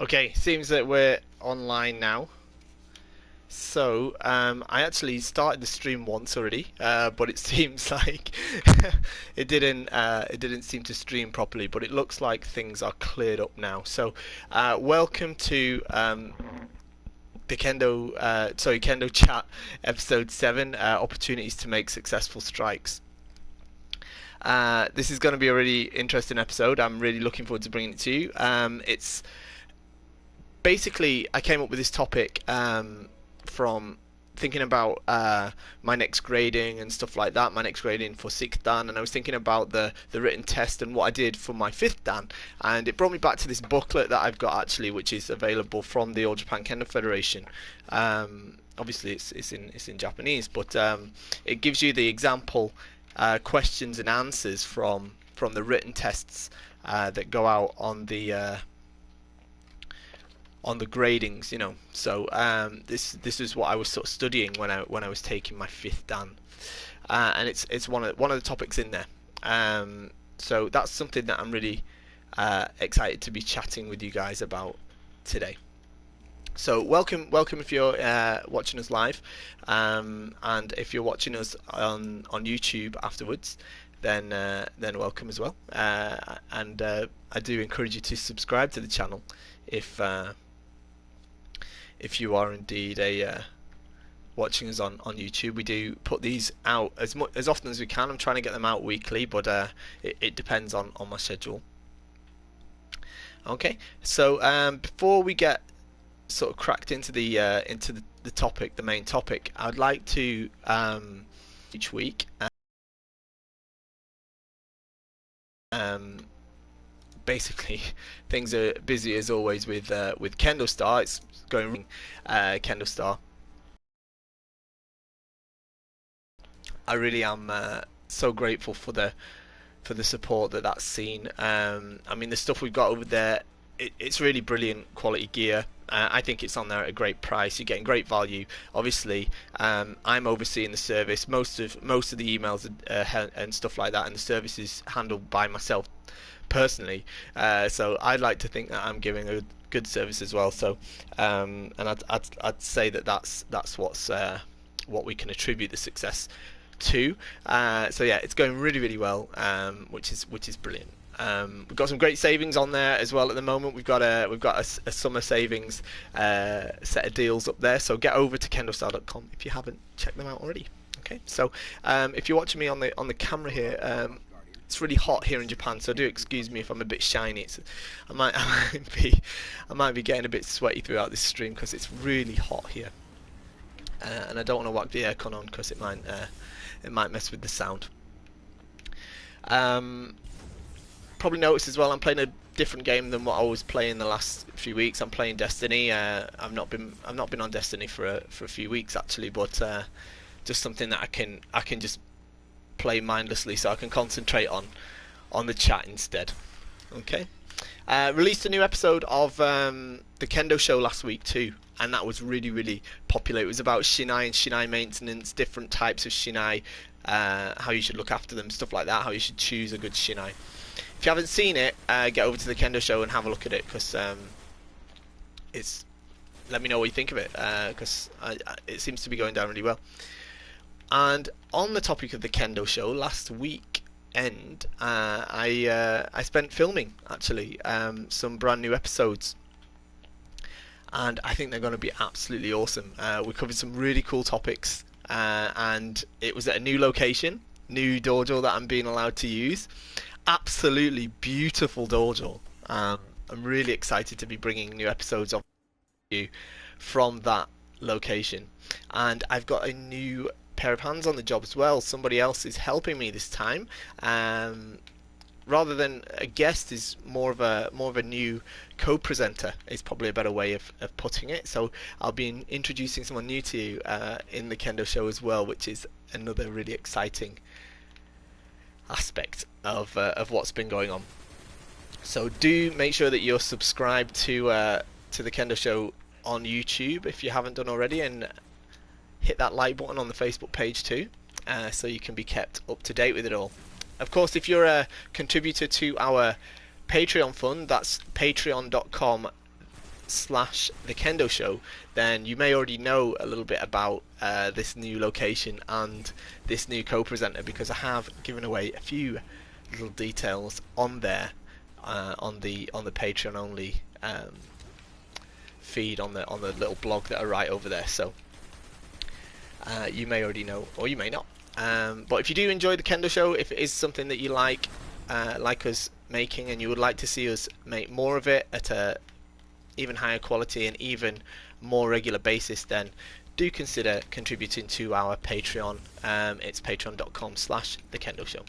Okay, seems that we're online now. So, I actually started the stream once already, but it seems like it didn't seem to stream properly. But it looks like things are cleared up now. So, welcome to the Kendo Chat episode 7, opportunities to make successful strikes. This is going to be a really interesting episode. I'm really looking forward to bringing it to you. It's basically I came up with this topic from thinking about my next grading and stuff like that, my next grading for 6th Dan, and I was thinking about the written test and what I did for my 5th Dan, and it brought me back to this booklet that I've got actually, which is available from the All Japan Kendo Federation. Obviously it's in Japanese, but it gives you the example questions and answers from the written tests that go out on the gradings, you know. So this is what I was sort of studying when I was taking my 5th Dan, and it's one of the topics in there. So that's something that I'm really excited to be chatting with you guys about today. So welcome if you're watching us live, and if you're watching us on YouTube afterwards, then welcome as well. And I do encourage you to subscribe to the channel if you are indeed watching us on YouTube. We do put these out as often as we can. I'm trying to get them out weekly, but it depends on my schedule. Okay, so before we get sort of cracked into the topic, the main topic, I'd like to each week basically things are busy as always with Kendo Star. It's going Kendo Star. I really am so grateful for the support that's seen. I mean, the stuff we've got over there, it's really brilliant quality gear. I think it's on there at a great price. You're getting great value. Obviously, I'm overseeing the service. Most of the emails and stuff like that, and the service is handled by myself personally. So I'd like to think that I'm giving a good service as well. So, and I'd say that's what we can attribute the success to. So yeah, it's going really well, which is brilliant. We've got some great savings on there as well at the moment. We've got a summer savings set of deals up there. So get over to kendostar.com if you haven't checked them out already. Okay, so if you're watching me on the camera here, it's really hot here in Japan, so do excuse me if I'm a bit shiny. I might be getting a bit sweaty throughout this stream because it's really hot here, and I don't want to whack the aircon on because it might mess with the sound. Probably noticed as well, I'm playing a different game than what I was playing the last few weeks. I'm playing Destiny. I've not been on Destiny for a few weeks actually, but just something that I can just play mindlessly, so I can concentrate on the chat instead. Okay. Released a new episode of the Kendo Show last week too, and that was really popular. It was about Shinai and Shinai maintenance, different types of Shinai, how you should look after them, stuff like that, how you should choose a good Shinai. If you haven't seen it, get over to the Kendo Show and have a look at it, because let me know what you think of it, because it seems to be going down really well. And on the topic of the Kendo Show, last weekend I spent filming actually some brand new episodes, and I think they're going to be absolutely awesome. We covered some really cool topics, and it was at a new location, new dojo that I'm being allowed to use. Absolutely beautiful dojo. I'm really excited to be bringing new episodes on you from that location, and I've got a new pair of hands on the job as well. Somebody else is helping me this time. Rather than a guest, is more of a new co-presenter is probably a better way of putting it. So I'll be introducing someone new to you in the Kendo Show as well, which is another really exciting aspect of what's been going on. So do make sure that you're subscribed to the Kendo Show on YouTube if you haven't done already, and hit that like button on the Facebook page too, so you can be kept up to date with it all. Of course, if you're a contributor to our Patreon fund, that's patreon.com the Kendo Show, then you may already know a little bit about this new location and this new co-presenter, because I have given away a few little details on there on the Patreon only feed on the little blog that I write over there. So you may already know, or you may not. But if you do enjoy the Kendo Show, if it is something that you like us making, and you would like to see us make more of it at a even higher quality and even more regular basis, then do consider contributing to our Patreon. It's patreon.com/the Kendo Show.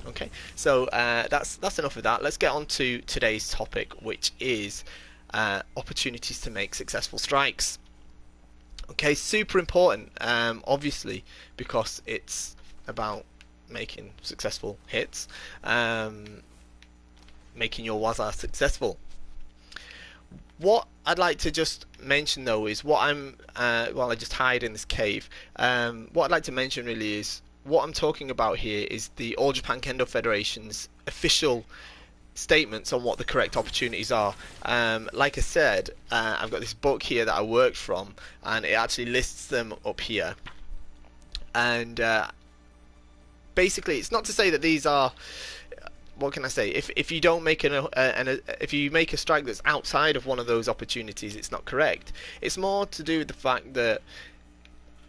Okay, so that's enough of that. Let's get on to today's topic, which is opportunities to make successful strikes. Okay, super important, obviously, because it's about making successful hits, making your waza successful. What I'd like to just mention, though, is what I'm while I just hide in this cave, what I'd like to mention really is what I'm talking about here is the All Japan Kendo Federation's official statements on what the correct opportunities are. Like I said, I've got this book here that I worked from, and it actually lists them up here. And basically, it's not to say that these are, what can I say? If you don't make if you make a strike that's outside of one of those opportunities, it's not correct. It's more to do with the fact that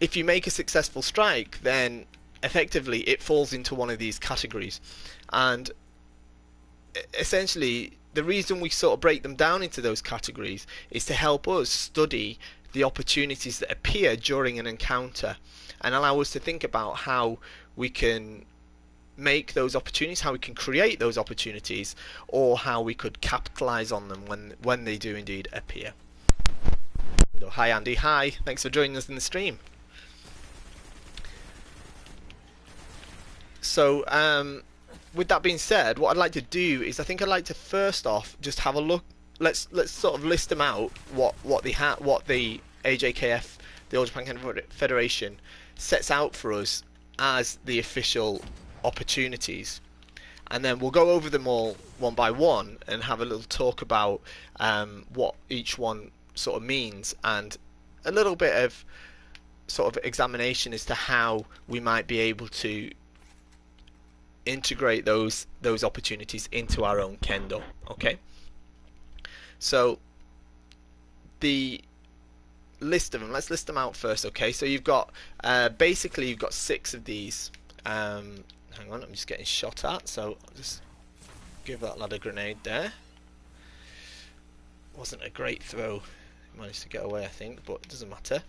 if you make a successful strike, then effectively it falls into one of these categories. And essentially, the reason we sort of break them down into those categories is to help us study the opportunities that appear during an encounter, and allow us to think about how we can make those opportunities, how we can create those opportunities, or how we could capitalize on them when they do indeed appear. Hi Andy, hi, thanks for joining us in the stream. So with that being said, what I'd like to do is, I think I'd like to first off just have a look. Let's sort of list them out. What the AJKF, the All Japan Kendo Federation, sets out for us as the official opportunities, and then we'll go over them all one by one and have a little talk about what each one sort of means, and a little bit of sort of examination as to how we might be able to integrate those opportunities into our own kendo. Okay, so the list of them, let's list them out first. Okay, so you've got basically you've got 6 of these. Hang on, I'm just getting shot at, so I'll just give that lad a grenade there. Wasn't a great throw, managed to get away I think, but it doesn't matter.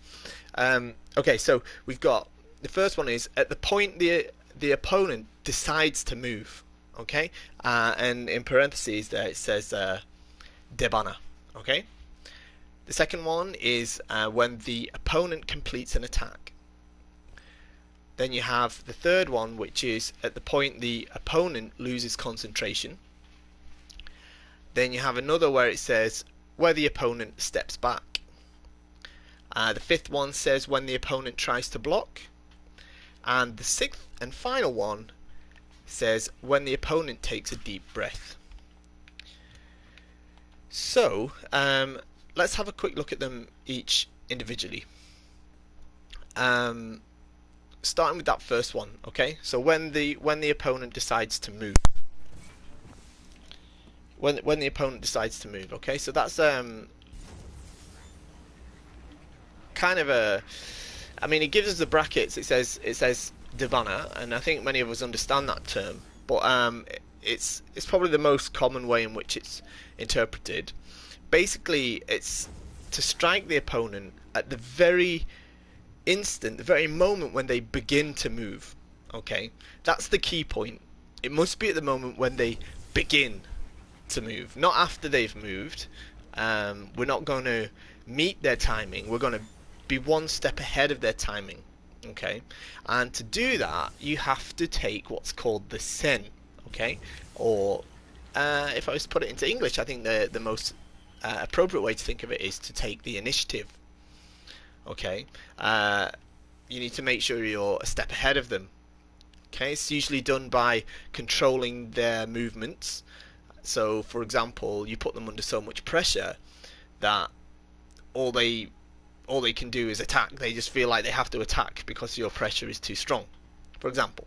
Okay, so we've got, the first one is at the point the opponent decides to move. Okay, and in parentheses there it says debana. Okay, the second one is when the opponent completes an attack. Then you have the third one, which is at the point the opponent loses concentration. Then you have another where it says where the opponent steps back. The fifth one says when the opponent tries to block. And the sixth and final one says when the opponent takes a deep breath. So let's have a quick look at them each individually. Starting with that first one, okay? So when the opponent decides to move, when the opponent decides to move, okay? So that's kind of a, I mean, it gives us the brackets. It says Devana, and I think many of us understand that term, but it's probably the most common way in which it's interpreted. Basically, it's to strike the opponent at the very instant, the very moment when they begin to move. Okay, that's the key point. It must be at the moment when they begin to move, not after they've moved. We're not going to meet their timing. We're going to be one step ahead of their timing. Okay, and to do that, you have to take what's called the sen. Okay, or if I was to put it into English, I think the most appropriate way to think of it is to take the initiative. Okay, you need to make sure you're a step ahead of them. Okay, it's usually done by controlling their movements. So, for example, you put them under so much pressure that all they all they can do is attack. They just feel like they have to attack because your pressure is too strong, for example.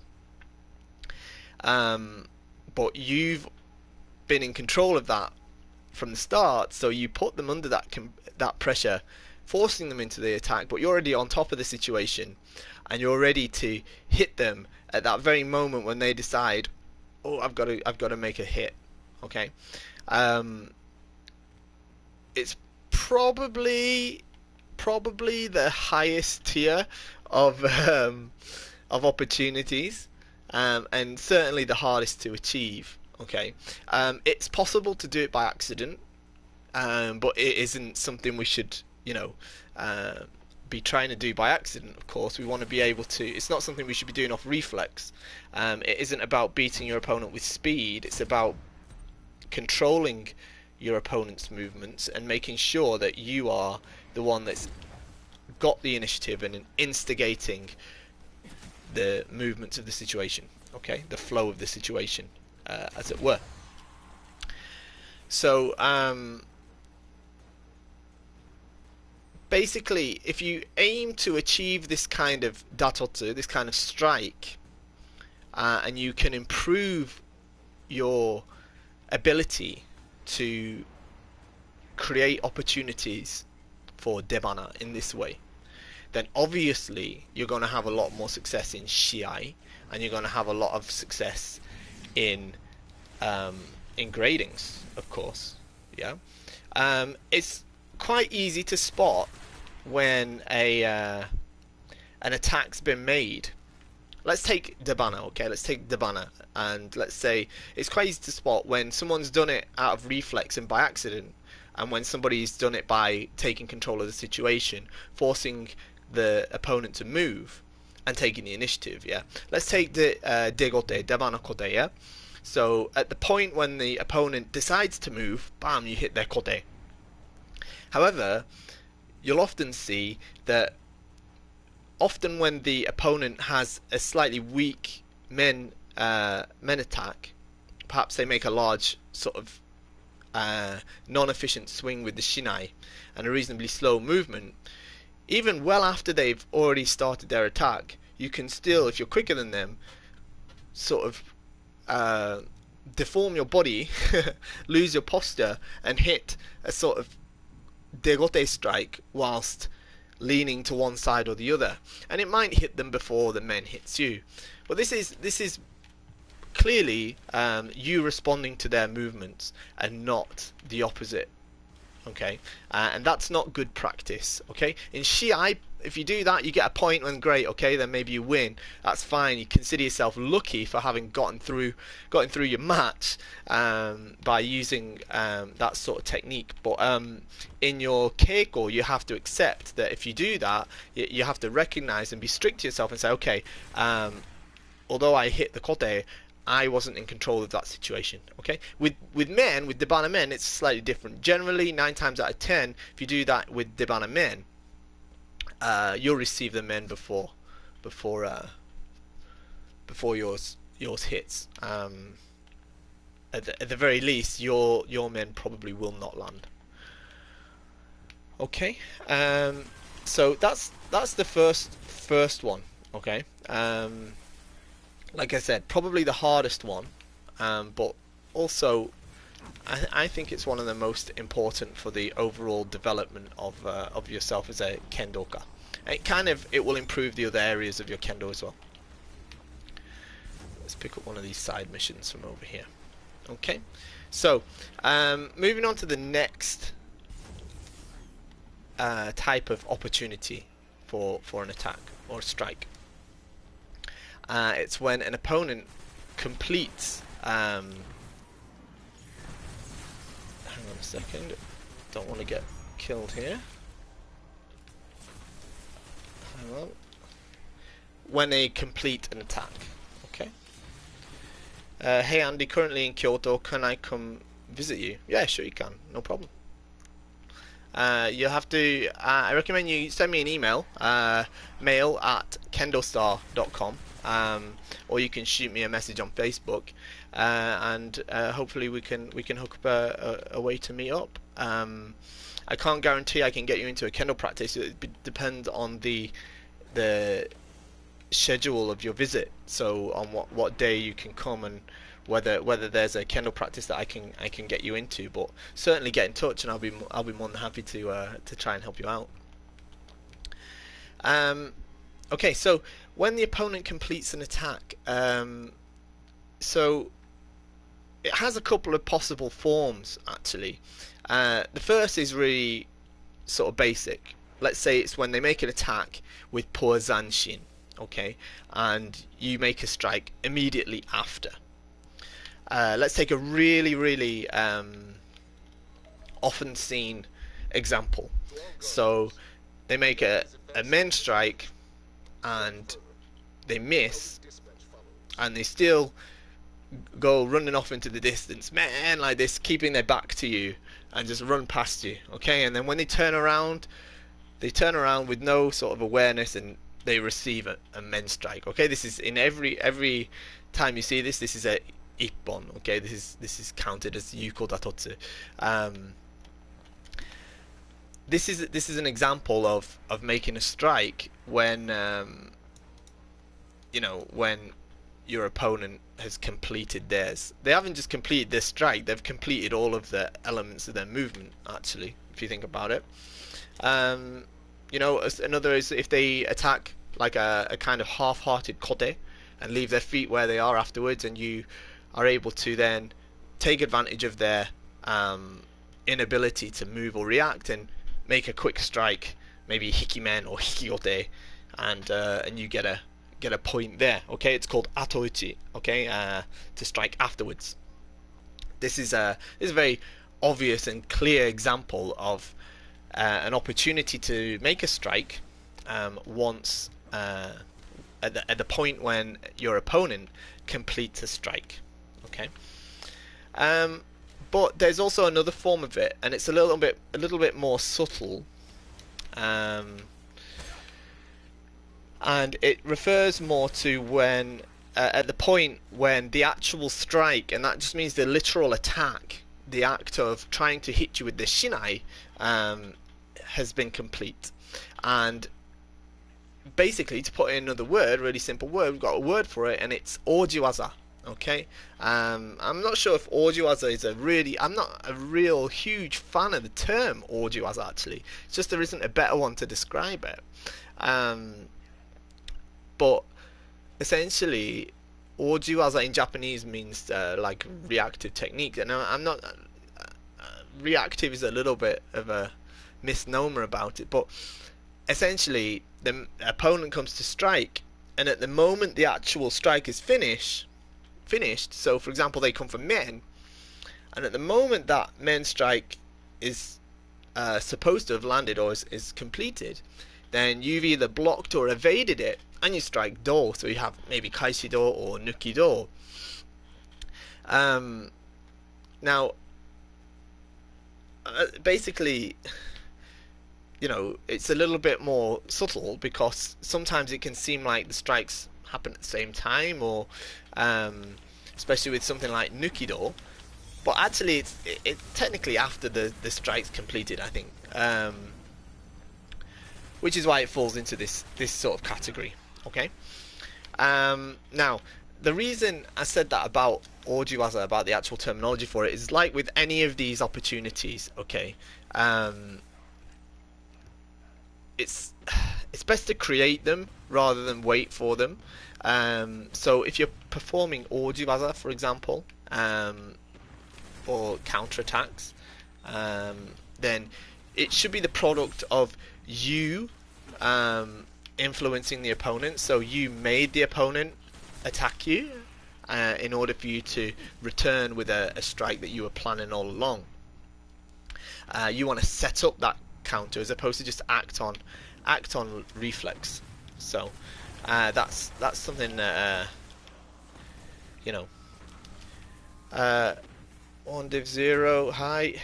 But you've been in control of that from the start, so you put them under that pressure, forcing them into the attack. But you're already on top of the situation, and you're ready to hit them at that very moment when they decide, "Oh, I've got to make a hit." Okay, it's probably the highest tier of opportunities, and certainly the hardest to achieve. Okay, it's possible to do it by accident, but it isn't something we should, be trying to do by accident. Of course, we want to be able to. It's not something we should be doing off reflex. It isn't about beating your opponent with speed. It's about controlling your opponent's movements and making sure that you are the one that's got the initiative and instigating the movements of the situation. Okay, the flow of the situation, as it were. So basically, if you aim to achieve this kind of datotsu, this kind of strike, and you can improve your ability to create opportunities for debana in this way, then obviously you're going to have a lot more success in shiai, and you're going to have a lot of success in gradings, of course. Yeah, it's quite easy to spot when an attack's been made. Let's take debana, okay? Let's take debana, and let's say it's quite easy to spot when someone's done it out of reflex and by accident, and when somebody's done it by taking control of the situation, forcing the opponent to move and taking the initiative. Yeah, let's take the degote, debana kote. Yeah, so at the point when the opponent decides to move, bam, you hit their kote. However, you'll often see that often when the opponent has a slightly weak men attack, perhaps they make a large sort of non-efficient swing with the shinai and a reasonably slow movement, even well after they've already started their attack, you can still, if you're quicker than them, sort of deform your body, lose your posture, and hit a sort of degote strike whilst leaning to one side or the other, and it might hit them before the men hits you. But this is clearly you responding to their movements and not the opposite. Okay, and that's not good practice. Okay, in shiai, if you do that, you get a point, and great. Okay, then maybe you win. That's fine. You consider yourself lucky for having gotten through your match by using that sort of technique. But in your keiko, you have to accept that if you do that, you have to recognize and be strict to yourself and say, okay, although I hit the kote, I wasn't in control of that situation. Okay, with debana men, it's slightly different. Generally, 9 times out of 10, if you do that with debana men, you'll receive the men before yours hits. At the very least, your men probably will not land. Okay, so that's the first one. Okay. Like I said, probably the hardest one, but also I think it's one of the most important for the overall development of yourself as a kendoka. It will improve the other areas of your kendo as well. Let's pick up one of these side missions from over here. Okay, so moving on to the next type of opportunity for an attack or a strike. It's when an opponent completes. Hang on a second. Don't want to get killed here. Hang on. When they complete an attack. Okay. Hey Andy, currently in Kyoto. Can I come visit you? Yeah, sure you can. No problem. You'll have to. I recommend you send me an email. mail@kendostar.com. Or you can shoot me a message on Facebook, and hopefully we can hook up a way to meet up. I can't guarantee I can get you into a kendo practice. It depends on the schedule of your visit. So on what day you can come, and whether there's a kendo practice that I can get you into. But certainly get in touch, and I'll be more than happy to try and help you out. Okay, so when the opponent completes an attack, so it has a couple of possible forms actually. The first is really sort of basic. Let's say it's when they make an attack with poor zanshin, okay, and you make a strike immediately after. Let's take a really often seen example. So they make a main strike and they miss, and they still go running off into the distance, man, like this, keeping their back to you, and just run past you, okay? And then when they turn around with no sort of awareness, and they receive a men strike, okay? This is in every time you see this. This is a ippon, okay? This is counted as yuko datotsu. This is an example of making a strike when when your opponent has completed theirs. They haven't just completed their strike, they've completed all of the elements of their movement, actually, if you think about it. Another is if they attack like a kind of half-hearted kote and leave their feet where they are afterwards, and you are able to then take advantage of their inability to move or react and make a quick strike, maybe hikimen or hikiote, and you get a point there, okay? It's called atouchi, okay, to strike afterwards. This is a very obvious and clear example of an opportunity to make a strike once at the point when your opponent completes a strike, okay? But there's also another form of it, and it's a little bit more subtle. And it refers more to when at the point when the actual strike, and that just means the literal attack, the act of trying to hit you with the shinai, has been complete. And basically, to put in another word, really simple word, we've got a word for it, and it's ojiwaza. Okay, I'm not sure if ojiwaza is I'm not a real huge fan of the term ojiwaza, actually. It's just there isn't a better one to describe it. But essentially, ojiwaza in Japanese means like reactive technique, and I'm not. Reactive is a little bit of a misnomer about it, but essentially, the opponent comes to strike, and at the moment the actual strike is finished. So, for example, they come for men, and at the moment that men strike is supposed to have landed or is completed, then you've either blocked or evaded it, and you strike do. So you have maybe kaishi do or nuki do. Now, basically, it's a little bit more subtle, because sometimes it can seem like the strikes happen at the same time, or especially with something like nuki do. But actually, it's technically after the strike's completed, I think. Which is why it falls into this sort of category. Okay. Now, the reason I said that about ojiwaza, about the actual terminology for it, is like with any of these opportunities. Okay. It's best to create them rather than wait for them. So if you're performing ojiwaza, for example, or counterattacks, then it should be the product of you influencing the opponent. So you made the opponent attack you in order for you to return with a strike that you were planning all along. You want to set up that counter as opposed to just act on reflex. So that's something that on Div 0, hi,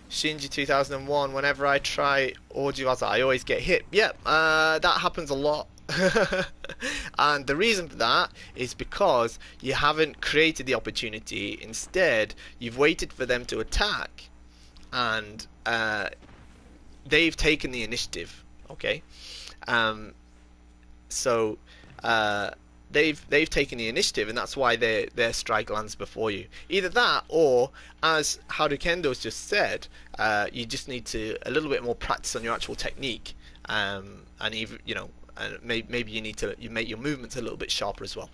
Shinji 2001, whenever I try ojiwaza I always get hit. Yep, that happens a lot. And the reason for that is because you haven't created the opportunity. Instead, you've waited for them to attack, and they've taken the initiative. Okay, um, so they've taken the initiative, and that's why their strike lands before you. Either that, or as Haru Kendo's just said, you just need to a little bit more practice on your actual technique, and even maybe you need to make your movements a little bit sharper as well.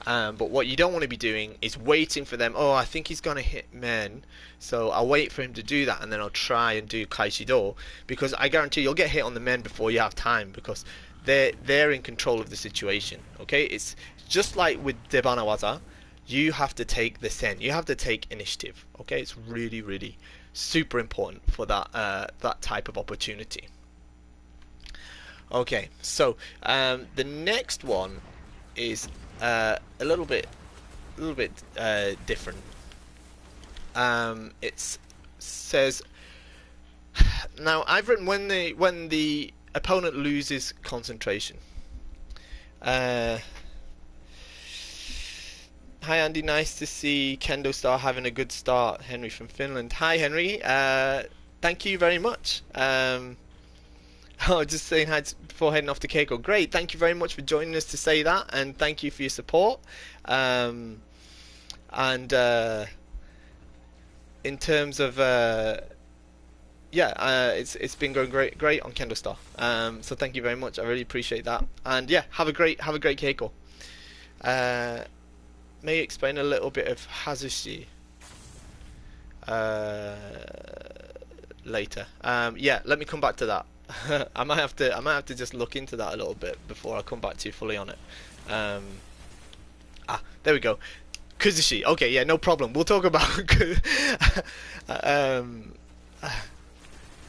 But what you don't want to be doing is waiting for them. Oh, I think he's gonna hit men, so I'll wait for him to do that, and then I'll try and do Kaishido, because I guarantee you'll get hit on the men before you have time, because they're in control of the situation. Okay, it's just like with Debana Waza. You have to take the sen. You have to take initiative. Okay, it's really, really super important for that type of opportunity. Okay, so the next one is a little bit different. It says, now I've written when the opponent loses concentration. Hi Andy, nice to see Kendo Star having a good start. Henry from Finland. Hi Henry. Thank you very much. Oh, just saying hi before heading off to Keiko. Great, thank you very much for joining us to say that, and thank you for your support. And in terms of it's been going great on Kendo Star. So thank you very much. I really appreciate that. And yeah, have a great Keiko. May you explain a little bit of Hazushi later. Yeah, let me come back to that. I might have to just look into that a little bit before I come back to you fully on it. There we go. Kuzushi. Okay, yeah, no problem. We'll talk about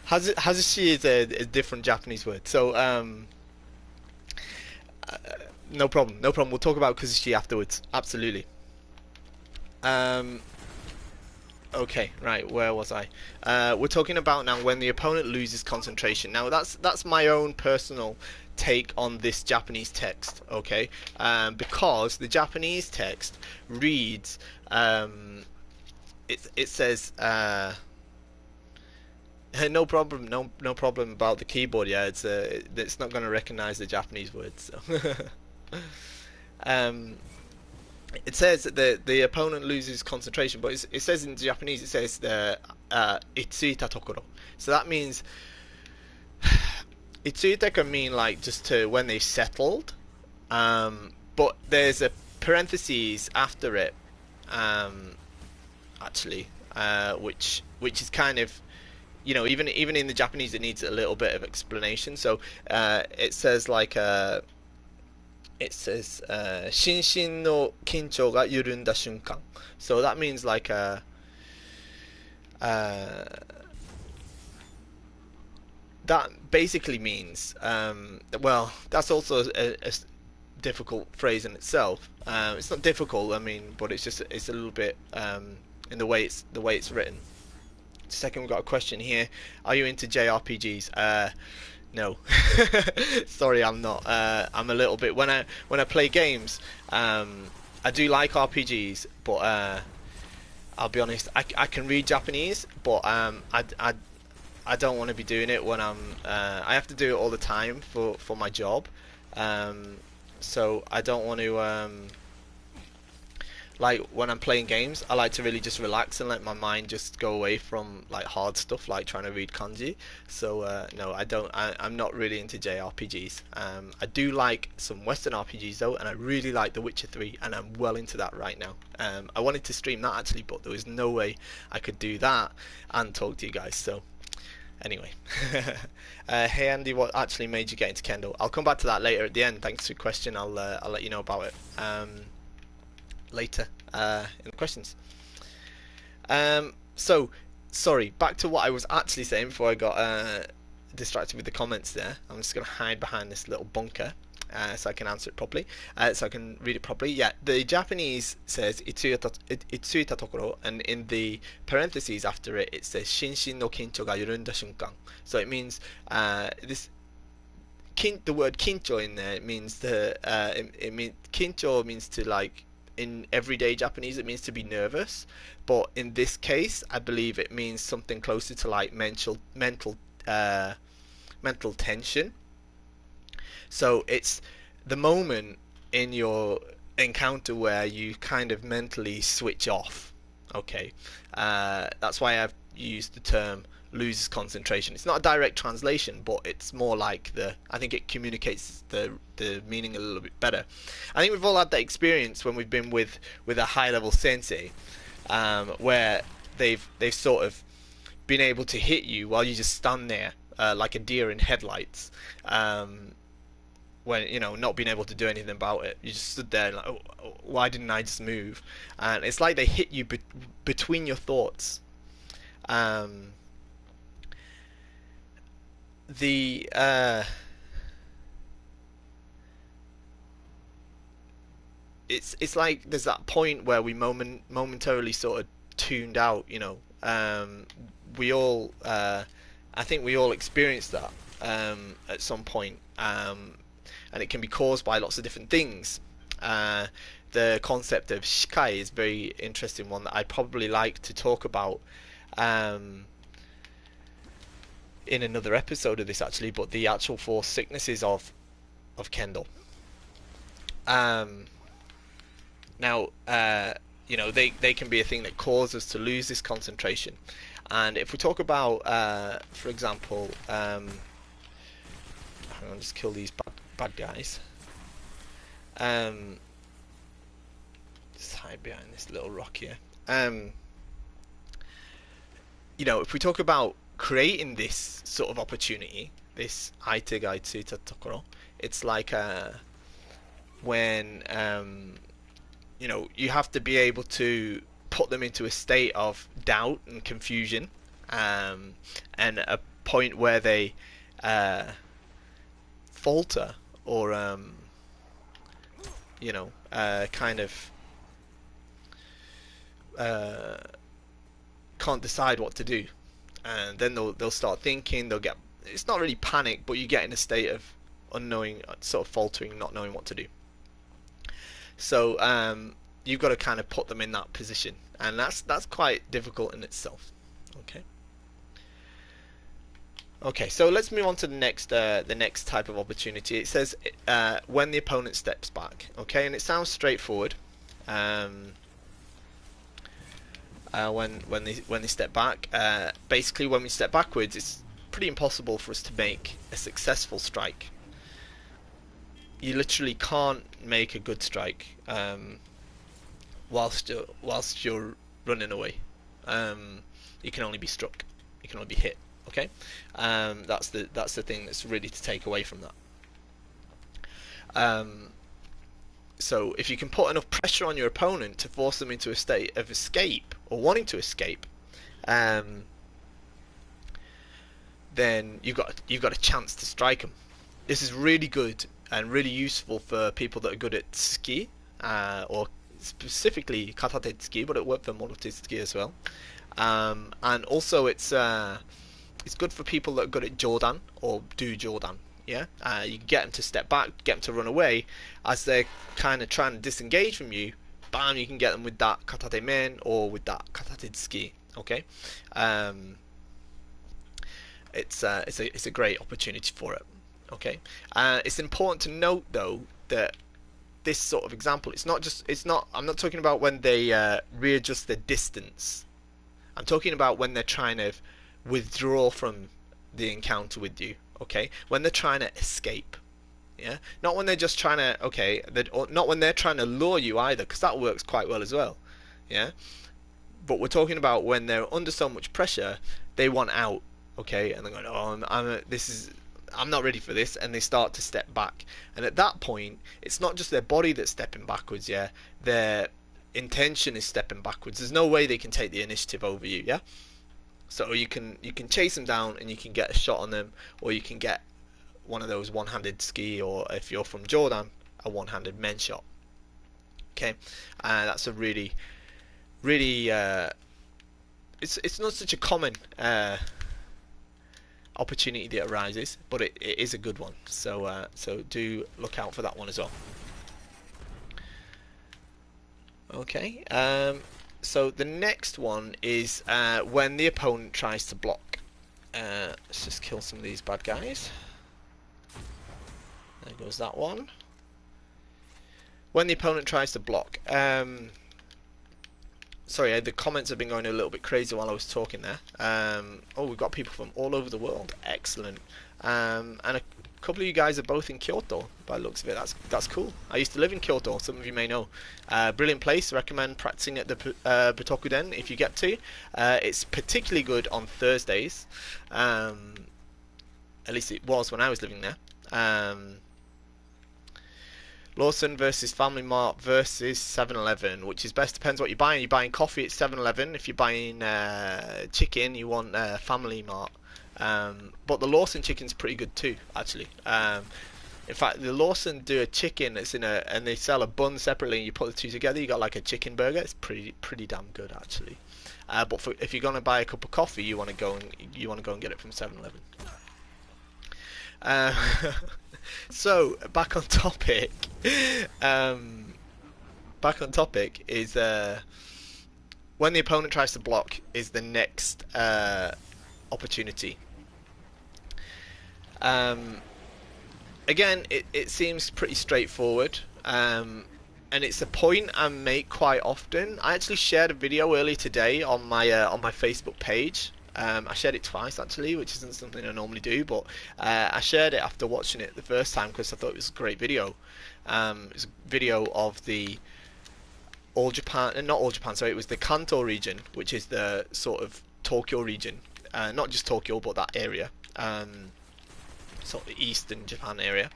Hazushi is a different Japanese word. So no problem. We'll talk about Kuzushi afterwards. Absolutely. Okay, right, where was I? We're talking about now when the opponent loses concentration. Now that's my own personal take on this Japanese text, okay? Because the Japanese text reads, it says, no problem about the keyboard. Yeah, it's not going to recognize the Japanese words. So. It says that the opponent loses concentration, but it says in Japanese, it says itsuita tokoro. So that means itsuita can mean like just to when they settled, but there's a parentheses after it, actually, which is kind of, even in the Japanese it needs a little bit of explanation. So it says like shinshin no kinchou ga yurunda shunkan. So that means like that basically means well, that's also a difficult phrase in itself. It's not difficult, I mean, but it's a little bit in the way it's written. Second, we've got a question here. Are you into JRPGs? No, sorry, I'm not. I'm a little bit when I play games. I do like RPGs, but I'll be honest. I can read Japanese, but I don't want to be doing it when I have to do it all the time for my job. So I don't want to like when I'm playing games, I like to really just relax and let my mind just go away from like hard stuff like trying to read kanji. So no, I don't. I'm not really into JRPGs. I do like some Western RPGs though, and I really like The Witcher 3, and I'm well into that right now. I wanted to stream that actually, but there was no way I could do that and talk to you guys. So anyway, hey Andy, what actually made you get into Kendo? I'll come back to that later at the end. Thanks for your question. I'll let you know about it later in the questions. So sorry, back to what I was actually saying before I got distracted with the comments there. I'm just going to hide behind this little bunker so I can answer it properly, so I can read it properly. Yeah, the Japanese says itsuita tokoro, and in the parentheses after it, it says shinshin no kincho ga yurunda shunkan. So it means the word kincho in there, it means kincho means to like in everyday Japanese it means to be nervous, but in this case I believe it means something closer to like uh, mental tension. So it's the moment in your encounter where you kind of mentally switch off. Okay, that's why I've used the term loses concentration. It's not a direct translation, but it's more like I think it communicates the meaning a little bit better. I think we've all had that experience when we've been with a high level sensei, where they've sort of been able to hit you while you just stand there like a deer in headlights. When not being able to do anything about it, you just stood there like, oh, why didn't I just move? And it's like they hit you between your thoughts. Um, the it's like there's that point where we momentarily sort of tuned out. We all I think we all experience that at some point. And it can be caused by lots of different things. The concept of shikai is a very interesting one that I'd probably like to talk about in another episode of this actually, but the actual four sicknesses of Kendo. Now, they can be a thing that causes us to lose this concentration. And if we talk about, for example, I'll just kill these bad guys. Just hide behind this little rock here. If we talk about creating this sort of opportunity, this aite ga itsuita tokoro, it's like when you have to be able to put them into a state of doubt and confusion, and a point where they falter or kind of can't decide what to do, and then they'll start thinking. It's not really panic, but you get in a state of unknowing, sort of faltering, not knowing what to do. So you've got to kind of put them in that position, and that's quite difficult in itself. Okay, so let's move on to the next type of opportunity. It says when the opponent steps back. Okay, and it sounds straightforward. When they step back, basically when we step backwards, it's pretty impossible for us to make a successful strike. You literally can't make a good strike whilst you're running away. You can only be struck. You can only be hit. Okay, that's the thing that's really to take away from that. So if you can put enough pressure on your opponent to force them into a state of escape or wanting to escape, then you've got a chance to strike them. This is really good and really useful for people that are good at tsuki, or specifically katate tsuki, but it worked for morote tsuki as well. And also it's good for people that are good at jodan or do jodan. Yeah, you can get them to step back, get them to run away as they're kind of trying to disengage from you. Bam! You can get them with that katate men or with that katate tsuki. Okay, it's a great opportunity for it. Okay, it's important to note though that this sort of example, I'm not talking about when they readjust their distance. I'm talking about when they're trying to withdraw from the encounter with you. Okay, when they're trying to escape. Yeah, not when they're just trying to not when they're trying to lure you either, because that works quite well as well. Yeah, but we're talking about when they're under so much pressure, they want out. Okay, and they're going, oh, I'm not ready for this, and they start to step back. And at that point, it's not just their body that's stepping backwards. Yeah, their intention is stepping backwards. There's no way they can take the initiative over you. Yeah. So you can chase them down and you can get a shot on them, or you can get one of those one-handed ski, or if you're from Jordan, a one-handed men shot. Okay, that's a really it's not such a common opportunity that arises, but it is a good one. So do look out for that one as well. Okay. So the next one is when the opponent tries to block. Let's just kill some of these bad guys. There goes that one. When the opponent tries to block. Sorry, the comments have been going a little bit crazy while I was talking there. Oh, we've got people from all over the world. Excellent. And a couple of you guys are both in Kyoto, by the looks of it. That's cool. I used to live in Kyoto, some of you may know. Brilliant place. Recommend practicing at the Butokuden if you get to. It's particularly good on Thursdays. At least it was when I was living there. Lawson versus Family Mart versus 7-Eleven. Which is best? Depends what you're buying. You're buying coffee at 7-Eleven. If you're buying chicken, you want Family Mart. But the Lawson chicken's pretty good too, actually. In fact, the Lawson do a chicken that's and they sell a bun separately, and you put the two together, you got like a chicken burger. It's pretty damn good, actually. But if you're gonna buy a cup of coffee, you want to go and get it from 7-Eleven. So back on topic. Back on topic is when the opponent tries to block is the next opportunity. Again, it seems pretty straightforward, and it's a point I make quite often. I actually shared a video earlier today on my Facebook page. I shared it twice actually, which isn't something I normally do, but I shared it after watching it the first time because I thought it was a great video. It was a video of the All Japan, not All Japan, sorry, it was the Kanto region, which is the sort of Tokyo region, not just Tokyo, but that area, sort of Eastern Japan area.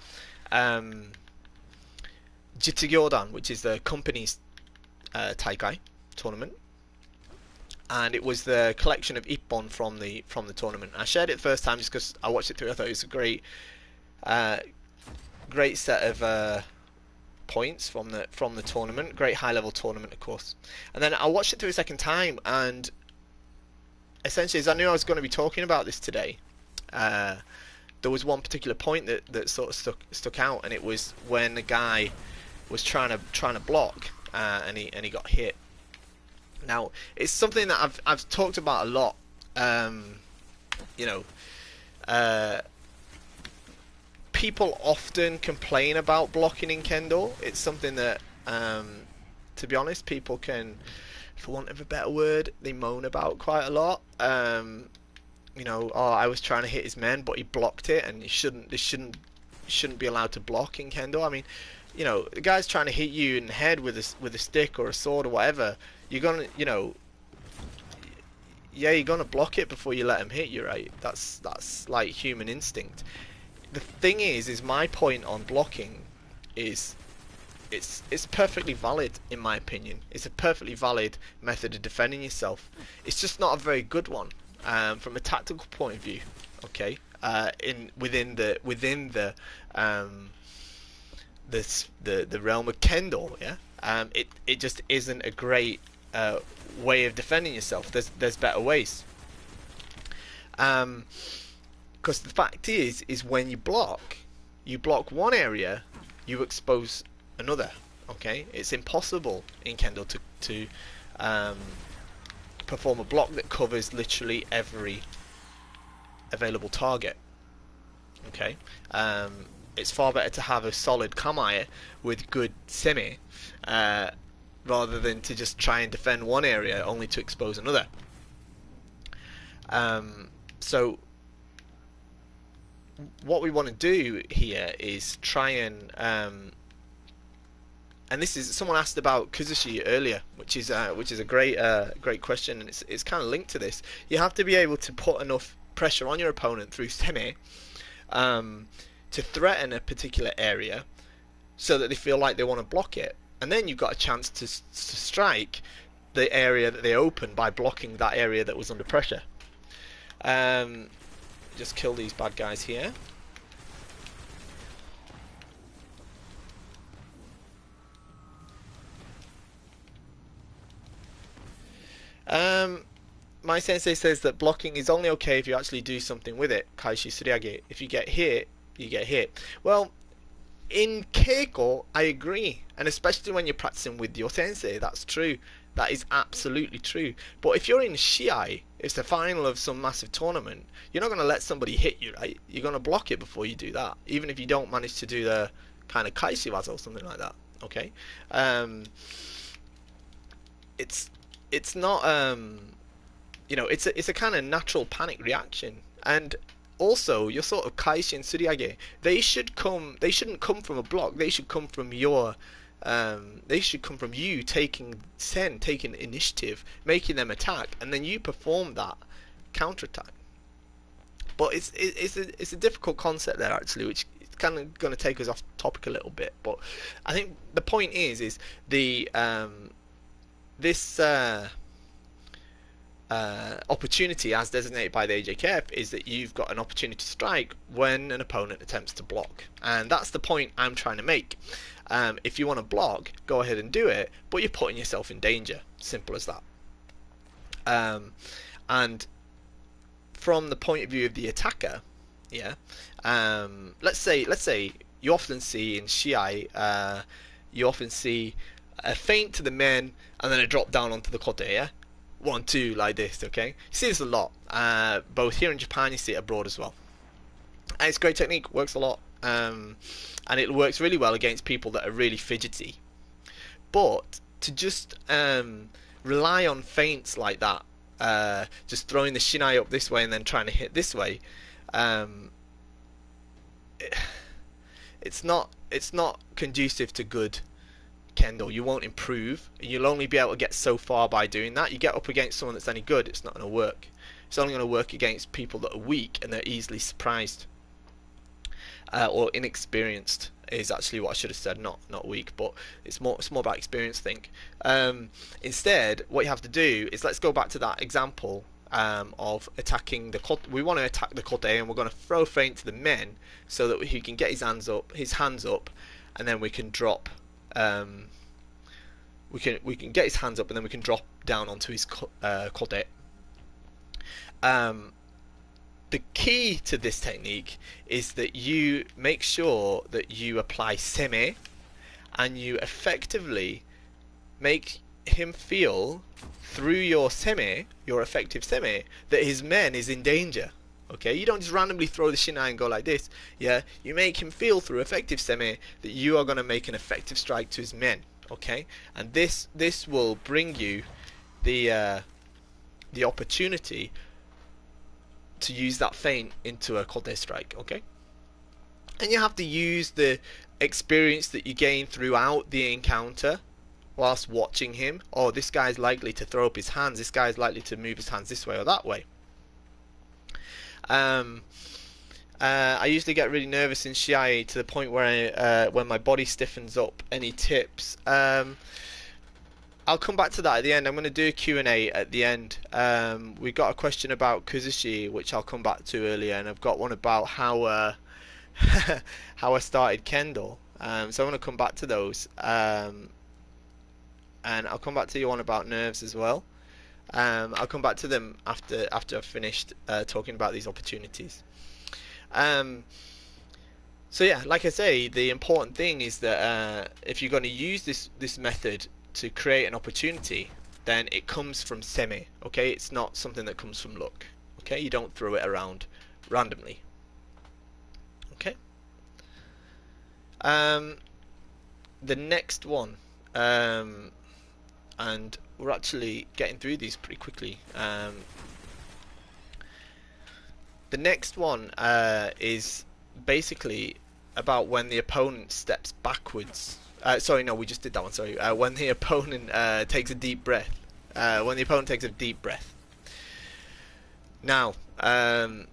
Jitsugyodan, which is the company's Taikai tournament. And it was the collection of Ippon from the tournament. I shared it the first time just because I watched it through. I thought it was a great set of points from the tournament. Great high level tournament, of course. And then I watched it through a second time, and essentially, as I knew I was going to be talking about this today, there was one particular point that sort of stuck out, and it was when the guy was trying to block, and he got hit. Now, it's something that I've talked about a lot. People often complain about blocking in Kendo. It's something that, to be honest, people can, for want of a better word, they moan about quite a lot. Oh, I was trying to hit his men, but he blocked it, and they shouldn't be allowed to block in Kendo. I mean, the guy's trying to hit you in the head with a stick or a sword or whatever. You're gonna, you're gonna block it before you let him hit you, right? That's like human instinct. The thing is my point on blocking is, it's perfectly valid in my opinion. It's a perfectly valid method of defending yourself. It's just not a very good one from a tactical point of view. Okay, within the realm of Kendo, yeah. It just isn't a great way of defending yourself. There's better ways. Because the fact is when you block one area, you expose another. Okay, it's impossible in Kendo to perform a block that covers literally every available target. Okay, it's far better to have a solid kamae with good semi, rather than to just try and defend one area only to expose another. So what we want to do here is try and this is, someone asked about Kuzushi earlier, which is a great question, and it's kind of linked to this. You have to be able to put enough pressure on your opponent through semi to threaten a particular area so that they feel like they want to block it, and then you've got a chance to strike the area that they opened by blocking that area that was under pressure. Just kill these bad guys here. My sensei says that blocking is only okay if you actually do something with it. Kaishi Suriage. If you get hit, you get hit. Well, In Keiko, I agree, and especially when you're practicing with your sensei, that's true. That is absolutely true. But if you're in Shiai, it's the final of some massive tournament, you're not going to let somebody hit you, right? You're going to block it before you do that, even if you don't manage to do the kind of kaishiwaza or something like that. Okay, um, it's it's not it's a kind of natural panic reaction, and also your sort of kaishi and suriage, they shouldn't come from a block, they should come from you taking initiative, making them attack, and then you perform that counterattack. But it's a difficult concept there actually, which is kind of going to take us off topic a little bit. But I think the point is the this opportunity as designated by the AJKF is that you've got an opportunity to strike when an opponent attempts to block, and that's the point I'm trying to make. If you want to block, go ahead and do it, but you're putting yourself in danger. Simple as that. And from the point of view of the attacker, yeah, let's say you often see in Shiai, you often see a feint to the men and then a drop down onto the kote, yeah? 1-2 like this, okay? You see this a lot, both here in Japan, you see it abroad as well. And it's a great technique, works a lot, and it works really well against people that are really fidgety. But to just rely on feints like that, just throwing the shinai up this way and then trying to hit this way, it's not conducive to good Kendo. You won't improve, and you'll only be able to get so far by doing that. You get up against someone that's any good, it's not going to work. It's only going to work against people that are weak and they're easily surprised, or inexperienced is actually what I should have said, not weak, but it's more about experience, I think. Instead, what you have to do is, let's go back to that example of attacking the kote. We want to attack the kote, and we're going to throw feint to the men so that he can get his hands up, and then we can drop. We can get his hands up, and then we can drop down onto his kote. The key to this technique is that you make sure that you apply seme, and you effectively make him feel through your seme, your effective seme, that his men is in danger. Okay, you don't just randomly throw the shinai and go like this. Yeah, you make him feel through effective seme that you are going to make an effective strike to his men. Okay, and this will bring you the opportunity to use that feint into a kote strike. Okay, and you have to use the experience that you gain throughout the encounter whilst watching him. Oh, this guy's likely to throw up his hands, this guy's likely to move his hands this way or that way. I usually get really nervous in Shiai to the point where when my body stiffens up. Any tips? I'll come back to that at the end. I'm going to do a Q&A at the end. We got a question about Kuzushi, which I'll come back to earlier, and I've got one about how how I started Kendo. So I'm going to come back to those, and I'll come back to your one about nerves as well. I'll come back to them after I've finished talking about these opportunities. So yeah, like I say, the important thing is that if you're going to use this method to create an opportunity, then it comes from seme. Okay, it's not something that comes from luck. Okay, you don't throw it around randomly. Okay. The next one, and we're actually getting through these pretty quickly. The next one is basically about when the opponent steps backwards. Sorry, no, we just did that one. Sorry. When the opponent takes a deep breath. When the opponent takes a deep breath. Now, I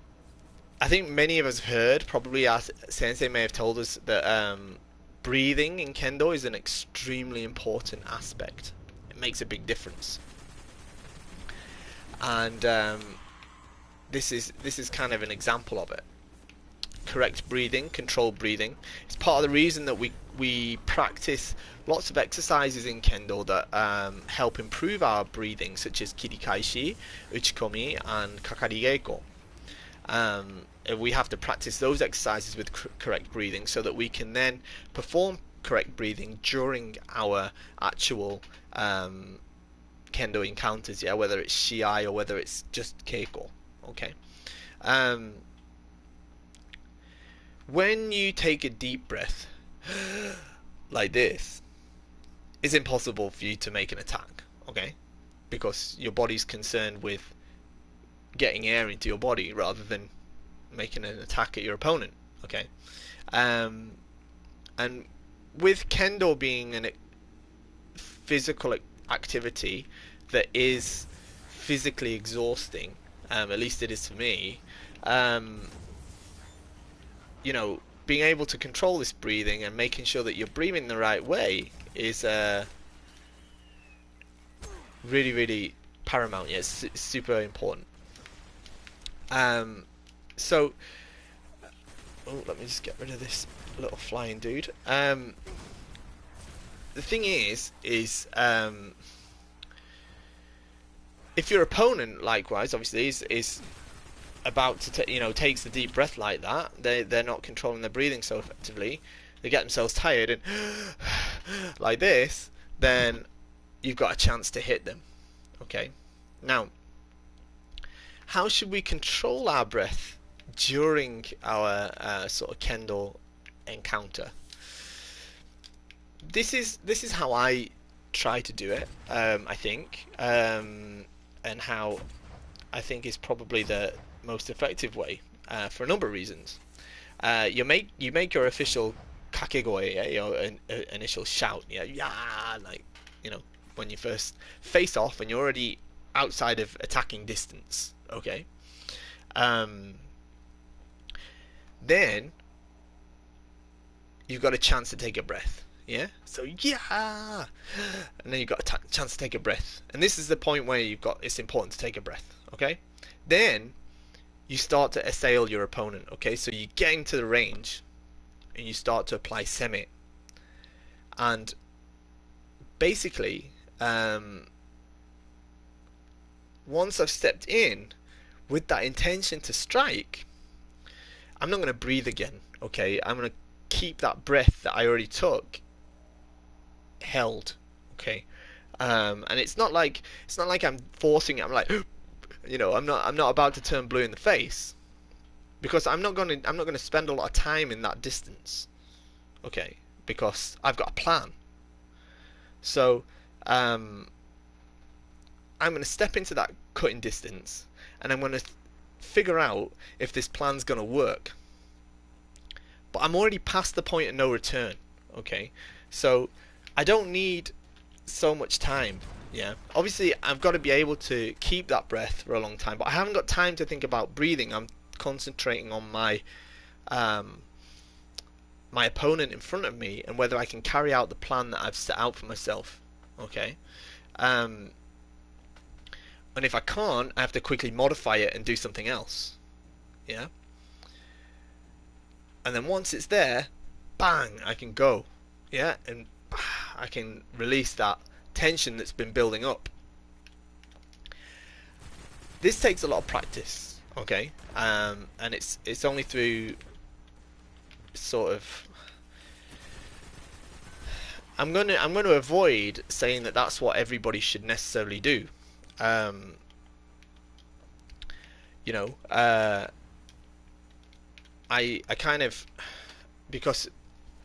think many of us have heard, probably our sensei may have told us, that breathing in Kendo is an extremely important aspect. It makes a big difference. And this is kind of an example of it. Correct breathing, controlled breathing. It's part of the reason that we practice lots of exercises in Kendo that help improve our breathing, such as kirikaishi, uchikomi, and kakari geiko. We have to practice those exercises with correct breathing so that we can then perform correct breathing during our actual kendo encounters, yeah, whether it's shiai or whether it's just keiko. Okay. Um, when you take a deep breath like this, it's impossible for you to make an attack, okay? Because your body's concerned with getting air into your body rather than making an attack at your opponent, okay? Um, and with kendo being a physical activity that is physically exhausting, at least it is for me, um, being able to control this breathing and making sure that you're breathing the right way is really, really paramount. Yeah, it's super important. So, let me just get rid of this little flying dude. The thing is if your opponent, likewise, obviously, is about to takes the deep breath like that, they're not controlling their breathing so effectively, they get themselves tired and like this, then you've got a chance to hit them. Okay, now how should we control our breath during our sort of kendo encounter? This is how I try to do it, I think, and how I think is probably the most effective way, for a number of reasons. You make your official kakegoe, your initial shout, yeah, like, when you first face off and you're already outside of attacking distance, okay? Then you've got a chance to take a breath, yeah? So, yeah! And then you've got a chance to take a breath. And this is the point where it's important to take a breath, okay? Then you start to assail your opponent, okay? So you get into the range and you start to apply semi. And basically, once I've stepped in with that intention to strike, I'm not going to breathe again, okay? I'm going to keep that breath that I already took held, okay? And it's not like I'm forcing it. I'm like, I'm not about to turn blue in the face, because I'm not going to spend a lot of time in that distance, okay? Because I've got a plan. So I'm going to step into that cutting distance, and I'm going to figure out if this plan's going to work. But I'm already past the point of no return, okay? So I don't need so much time, yeah? Obviously, I've got to be able to keep that breath for a long time, but I haven't got time to think about breathing. I'm concentrating on my my opponent in front of me and whether I can carry out the plan that I've set out for myself, okay? And if I can't, I have to quickly modify it and do something else, yeah? And then once it's there, bang, I can go, yeah? And I can release that tension that's been building up. This takes a lot of practice, okay? And it's only through sort of... I'm going to avoid saying that that's what everybody should necessarily do. I kind of, because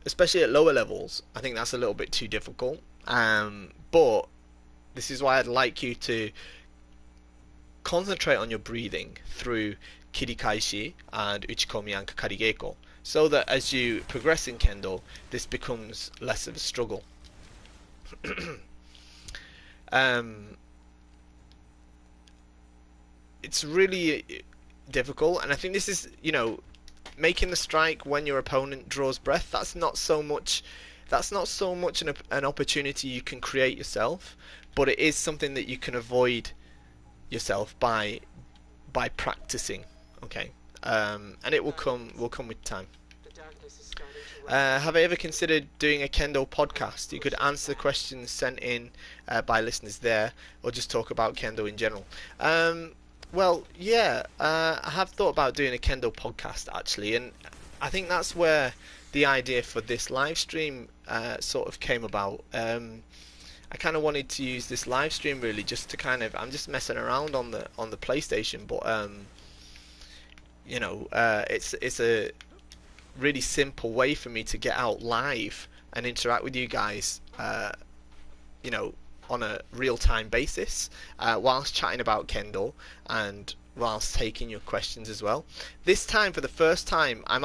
especially at lower levels, I think that's a little bit too difficult. But this is why I'd like you to concentrate on your breathing through kirikaishi and uchikomi and kakari geiko, so that as you progress in kendo, this becomes less of a struggle. It's really difficult, and I think this is, making the strike when your opponent draws breath. That's not so much an opportunity you can create yourself, but it is something that you can avoid yourself by practicing, okay? And it will come with time. Have I ever considered doing a kendo podcast? You could answer the questions sent in by listeners there, or just talk about kendo in general. Well, yeah, I have thought about doing a Kendo podcast actually, and I think that's where the idea for this live stream sort of came about. I kind of wanted to use this live stream really just to kind of, I'm just messing around on the PlayStation, but it's a really simple way for me to get out live and interact with you guys, you know, on a real time basis, whilst chatting about Kendall and whilst taking your questions as well. This time, for the first time, I've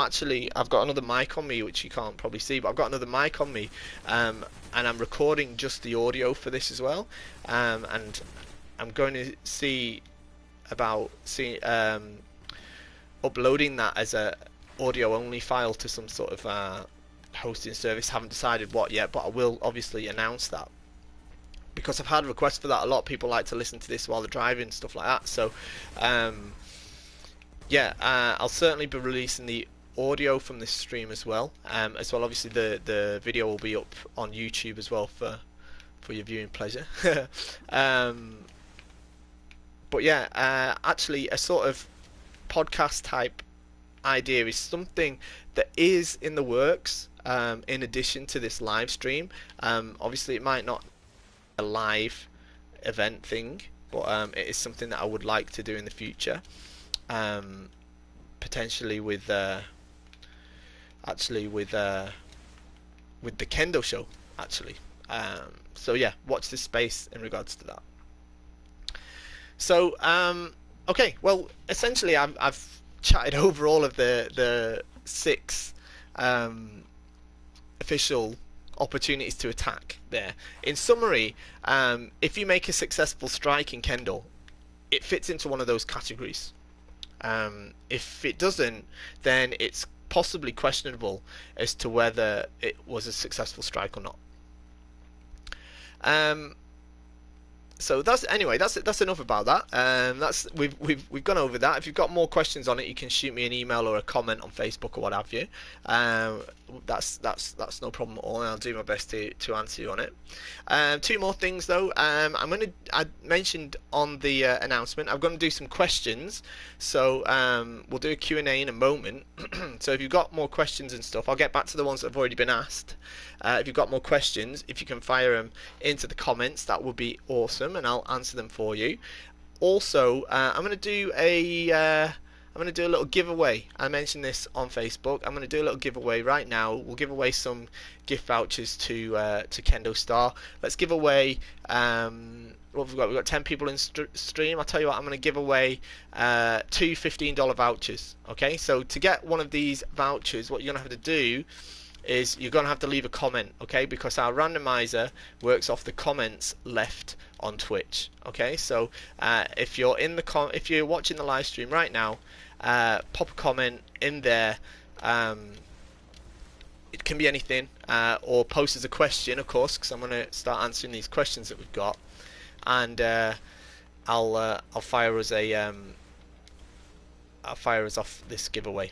got another mic on me, which you can't probably see, but I've got another mic on me, and I'm recording just the audio for this as well, and I'm going to see about uploading that as a audio only file to some sort of hosting service. Haven't decided what yet, but I will obviously announce that, because I've had requests for that. A lot of people like to listen to this while they're driving, stuff like that. So I'll certainly be releasing the audio from this stream as well. Obviously the video will be up on YouTube as well for your viewing pleasure. But yeah, actually a sort of podcast type idea is something that is in the works, in addition to this live stream. Obviously it might not be a live event thing, but it is something that I would like to do in the future, potentially with the Kendo show actually. So yeah, watch this space in regards to that. So okay, well, essentially I've chatted over all of the 6 official opportunities to attack there. In summary, if you make a successful strike in Kendo, it fits into one of those categories. If it doesn't, then it's possibly questionable as to whether it was a successful strike or not. So that's enough about that. We've gone over that. If you've got more questions on it, you can shoot me an email or a comment on Facebook or what have you. That's no problem at all, and I'll do my best to answer you on it. 2 more things though. I mentioned on the announcement, I'm going to do some questions. So we'll do a Q&A in a moment. So if you've got more questions and stuff, I'll get back to the ones that have already been asked. If you've got more questions, if you can fire them into the comments, that would be awesome, and I'll answer them for you. Also, I'm going to do a little giveaway. I mentioned this on Facebook. I'm going to do a little giveaway right now. We'll give away some gift vouchers to Kendo Star. Let's give away what we've got. We've got 10 people in stream. I'll tell you what, I'm going to give away 2 $15 vouchers. Okay, so to get one of these vouchers, what you're going to have to do is you're going to have to leave a comment, okay? Because our randomizer works off the comments left on Twitch, okay? So if you're if you're watching the live stream right now, pop a comment in there. It can be anything, or post as a question, of course, because I'm going to start answering these questions that we've got, and I'll fire us off this giveaway.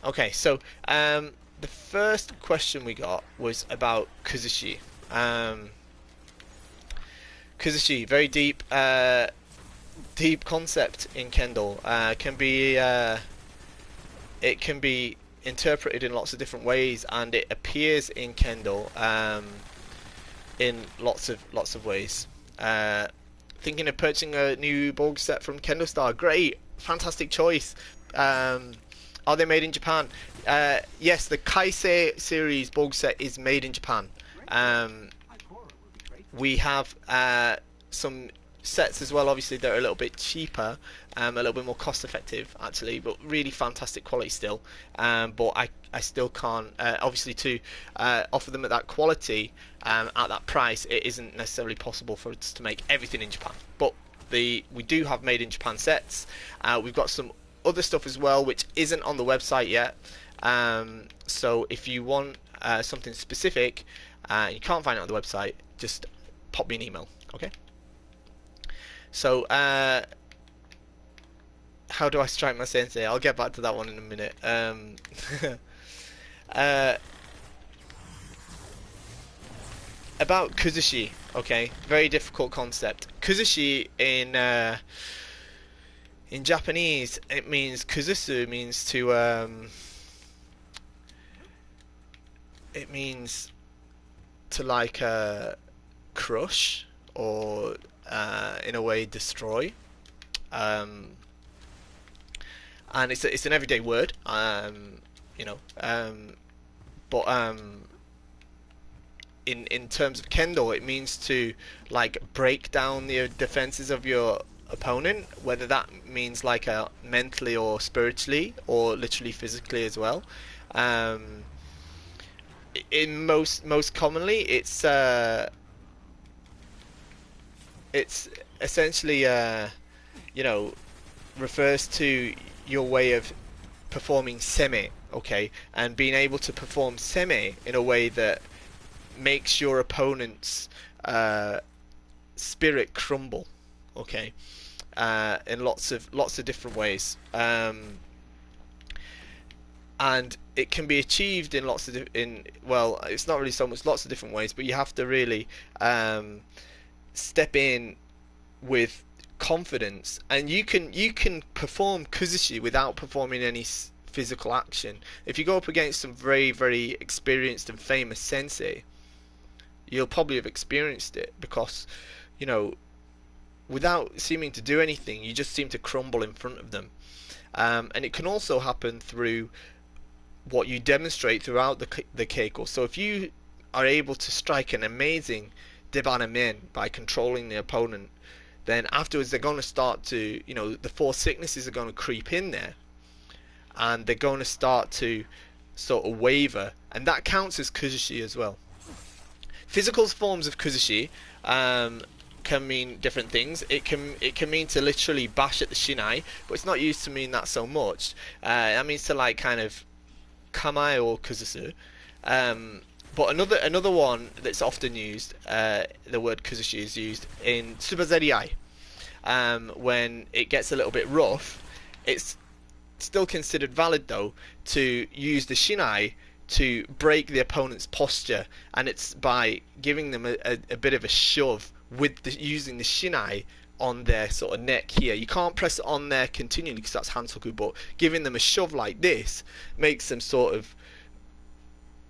Okay, so the first question we got was about Kuzushi. Kuzushi, very deep concept in Kendo. It can be interpreted in lots of different ways, and it appears in Kendo in lots of ways. Thinking of purchasing a new Borg set from Kendo Star. Great, fantastic choice. Are they made in Japan? Yes, the Kaisei series Borg set is made in Japan. We have some sets as well, obviously, that are a little bit cheaper, a little bit more cost effective actually, but really fantastic quality still. But I still can't, obviously, to offer them at that quality at that price, it isn't necessarily possible for us to make everything in Japan. But we do have made in Japan sets. We've got some other stuff as well which isn't on the website yet, so if you want something specific and you can't find it on the website, just pop me an email, okay? So how do I strike my sensei? I'll get back to that one in a minute. About Kuzushi, okay, very difficult concept. kuzushi in Japanese, it means kuzusu means to it means to like crush or in a way destroy. Um, and it's an everyday word. You know, but in terms of kendo, it means to like break down the defenses of your opponent, whether that means like mentally or spiritually or literally physically as well. Um, in most commonly, it's essentially you know, refers to your way of performing seme, okay, and being able to perform seme in a way that makes your opponent's spirit crumble, okay, in lots of different ways, and it can be achieved in well, it's not really so much lots of different ways, but you have to really step in with confidence, and you can perform kuzushi without performing any physical action. If you go up against some very very experienced and famous sensei, you'll probably have experienced it, because you know, without seeming to do anything, you just seem to crumble in front of them. And it can also happen through what you demonstrate throughout the keiko. So if you are able to strike an amazing debana men by controlling the opponent, then afterwards they're going to start to, you know, the four sicknesses are going to creep in there, and they're going to start to sort of waver, and that counts as kuzushi as well. Physical forms of kuzushi can mean different things. It can mean to literally bash at the shinai, but it's not used to mean that so much. That means to like kind of kamae or kuzusu. But another one that's often used, the word kuzushi is used in tsubazeriai. When it gets a little bit rough, it's still considered valid though to use the shinai to break the opponent's posture, and it's by giving them a bit of a shove with using the shinai on their sort of neck here. You can't press it on there continually because that's hansoku, but giving them a shove like this makes them sort of,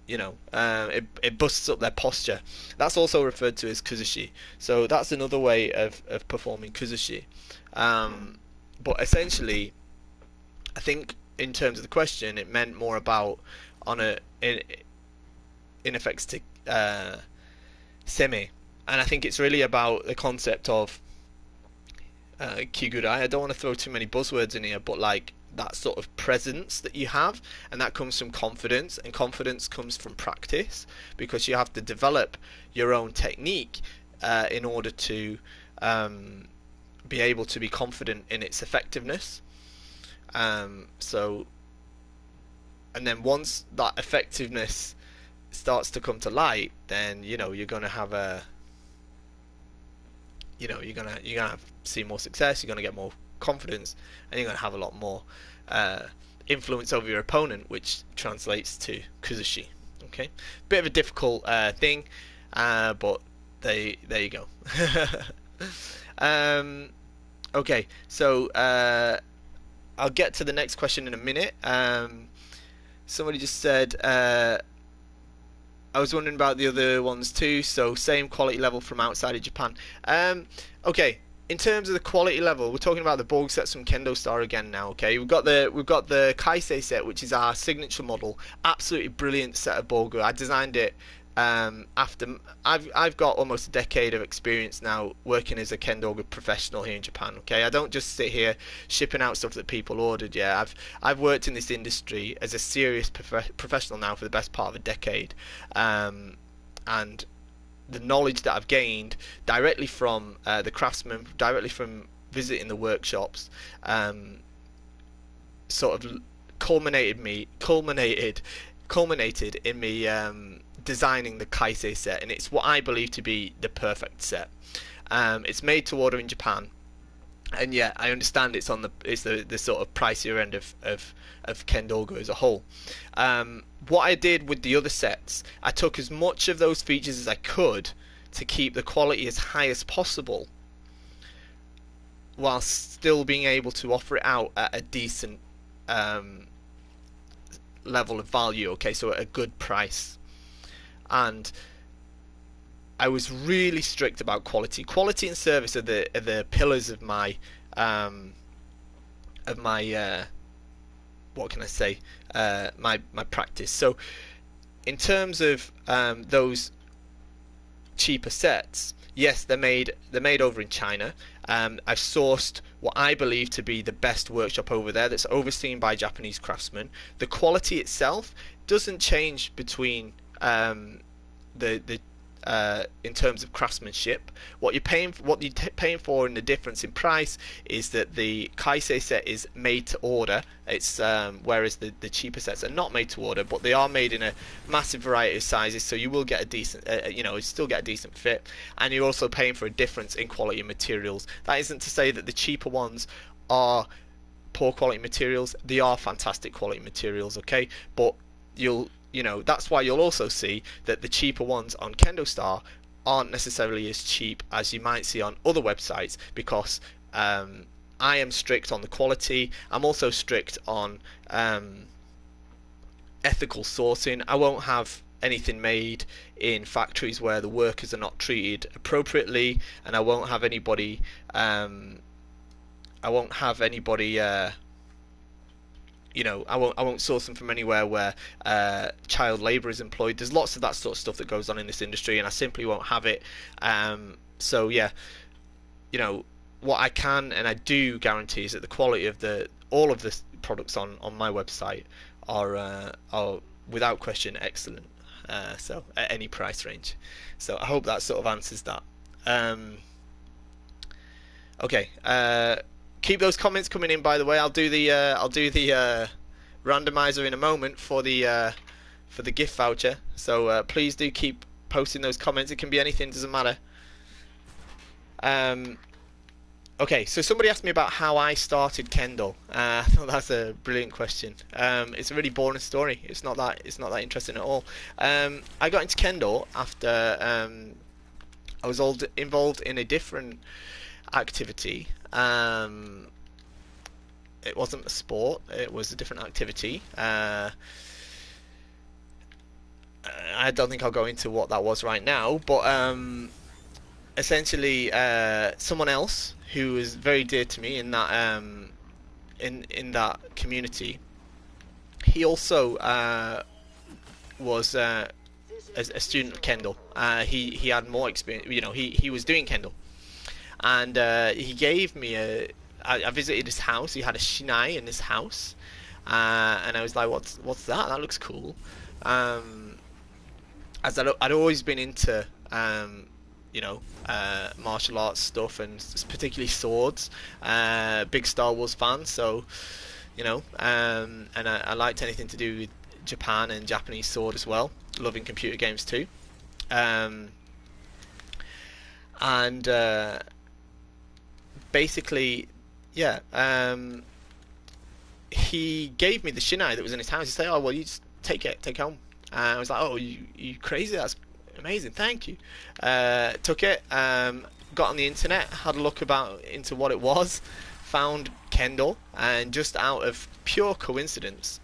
you know, it busts up their posture. That's also referred to as kuzushi. So that's another way of performing kuzushi. But essentially, I think in terms of the question, it meant more about on in effects to seme, and I think it's really about the concept of kigurai. I don't want to throw too many buzzwords in here, but like that sort of presence that you have, and that comes from confidence, and confidence comes from practice, because you have to develop your own technique in order to be able to be confident in its effectiveness. So, and then once that effectiveness starts to come to light, then you know you're going to have you're gonna see more success. You're going to get more confidence, and you're going to have a lot more influence over your opponent, which translates to kuzushi. Okay, bit of a difficult thing, but there you go. Okay, so I'll get to the next question in a minute. Somebody just said, I was wondering about the other ones too. So same quality level from outside of Japan. Okay, in terms of the quality level, we're talking about the Borg sets from Kendo Star again now. Okay, we've got the Kaisei set, which is our signature model. Absolutely brilliant set of Borg. I designed it after I've got almost a decade of experience now working as a Kendo professional here in Japan. Okay, I don't just sit here shipping out stuff that people ordered. Yeah, I've worked in this industry as a serious professional now for the best part of a decade, and the knowledge that I've gained directly from the craftsmen, directly from visiting the workshops, sort of culminated in me designing the Kaisei set, and it's what I believe to be the perfect set. It's made to order in Japan, and yeah, I understand it's the sort of pricier end of Kendogo as a whole. What I did with the other sets, I took as much of those features as I could to keep the quality as high as possible, while still being able to offer it out at a decent um, level of value. Okay, so at a good price. And I was really strict about quality. Quality and service are the pillars um, of my what can I say, my practice. So in terms of those cheaper sets, yes, they're made over in China. I've sourced what I believe to be the best workshop over there that's overseen by Japanese craftsmen. The quality itself doesn't change between the in terms of craftsmanship. What you're paying for, and the difference in price is that the kaisei set is made to order. It's whereas the cheaper sets are not made to order, but they are made in a massive variety of sizes, so you will get a decent, you still get a decent fit, and you're also paying for a difference in quality of materials. That isn't to say that the cheaper ones are poor quality materials. They are fantastic quality materials, okay, but that's why you'll also see that the cheaper ones on Kendo Star aren't necessarily as cheap as you might see on other websites, because I am strict on the quality. I'm also strict on ethical sourcing. I won't have anything made in factories where the workers are not treated appropriately, and I won't have anybody I won't source them from anywhere where child labour is employed. There's lots of that sort of stuff that goes on in this industry, and I simply won't have it. So yeah, what I can and I do guarantee is that the quality of all of the products on my website are without question excellent. So at any price range. So I hope that sort of answers that. Okay. Keep those comments coming in. By the way, I'll do the randomizer in a moment for the gift voucher. So please do keep posting those comments. It can be anything, doesn't matter. Okay, so somebody asked me about how I started Kendo. I thought that's a brilliant question. It's a really boring story. It's not that interesting at all. I got into Kendo after I was involved in a different activity. It wasn't a sport, it was a different activity. I don't think I'll go into what that was right now, but essentially someone else who was very dear to me in that in that community, he also was a student of Kendo. He had more experience, he was doing Kendo. And he gave me I visited his house. He had a shinai in his house, and I was like, "What's that? That looks cool." As I'd always been into, martial arts stuff, and particularly swords. Big Star Wars fan, so and I liked anything to do with Japan and Japanese sword as well. Loving computer games too, and basically, yeah, he gave me the shinai that was in his house. He said, "Oh well, you just take it home." I was like, "Oh, you crazy? That's amazing, thank you." Took it, got on the internet, had a look into what it was, found Kendo, and just out of pure coincidence,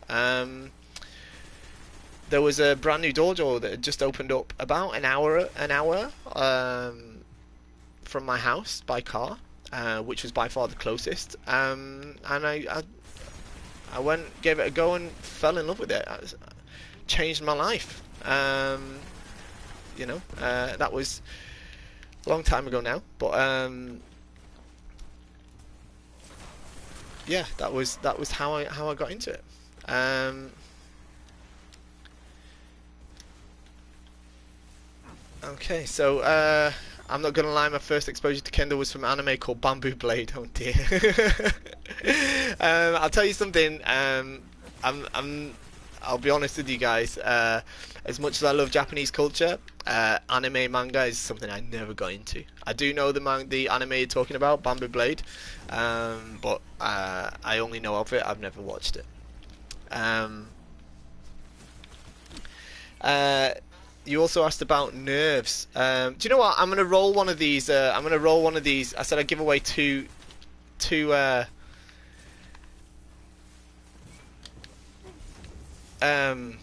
there was a brand new dojo that had just opened up about an hour from my house by car. Which was by far the closest, and I went, gave it a go, and fell in love with it. It changed my life. That was a long time ago now, but yeah, that was how I got into it. Okay, so I'm not gonna lie, my first exposure to Kendo was from an anime called Bamboo Blade. Oh dear. I'll tell you something. I'll be honest with you guys. As much as I love Japanese culture, anime manga is something I never got into. I do know the anime you're talking about, Bamboo Blade, but I only know of it. I've never watched it. You also asked about nerves. Do you know what? I'm gonna roll one of these. I said I'd give away two two. I'm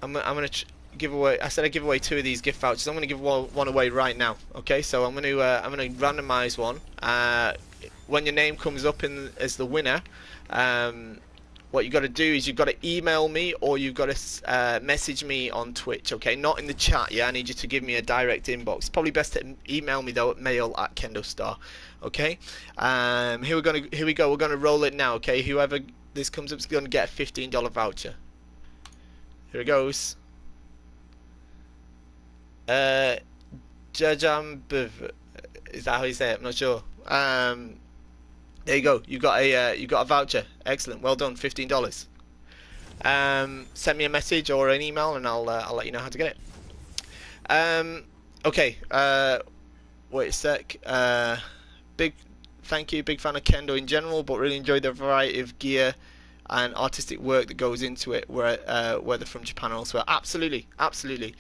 gonna give away. I said I'd give away 2 of these gift vouchers. I'm gonna give one away right now. Okay, so I'm gonna randomize one. When your name comes up as the winner, what you got to do is you've got to email me or you've got to message me on Twitch. Okay, not in the chat. Yeah, I need you to give me a direct inbox. It's probably best to email me though at mail@KendoStar. Okay, here we go. We're gonna roll it now. Okay, whoever this comes up is gonna get a $15 voucher. Here it goes. Jajambiv, is that how you say it? I'm not sure. There you go. You got a voucher. Excellent. Well done. $15. Send me a message or an email, and I'll let you know how to get it. Okay. Wait a sec. Big thank you. Big fan of Kendo in general, but really enjoyed the variety of gear and artistic work that goes into it, whether from Japan or elsewhere. Absolutely, absolutely.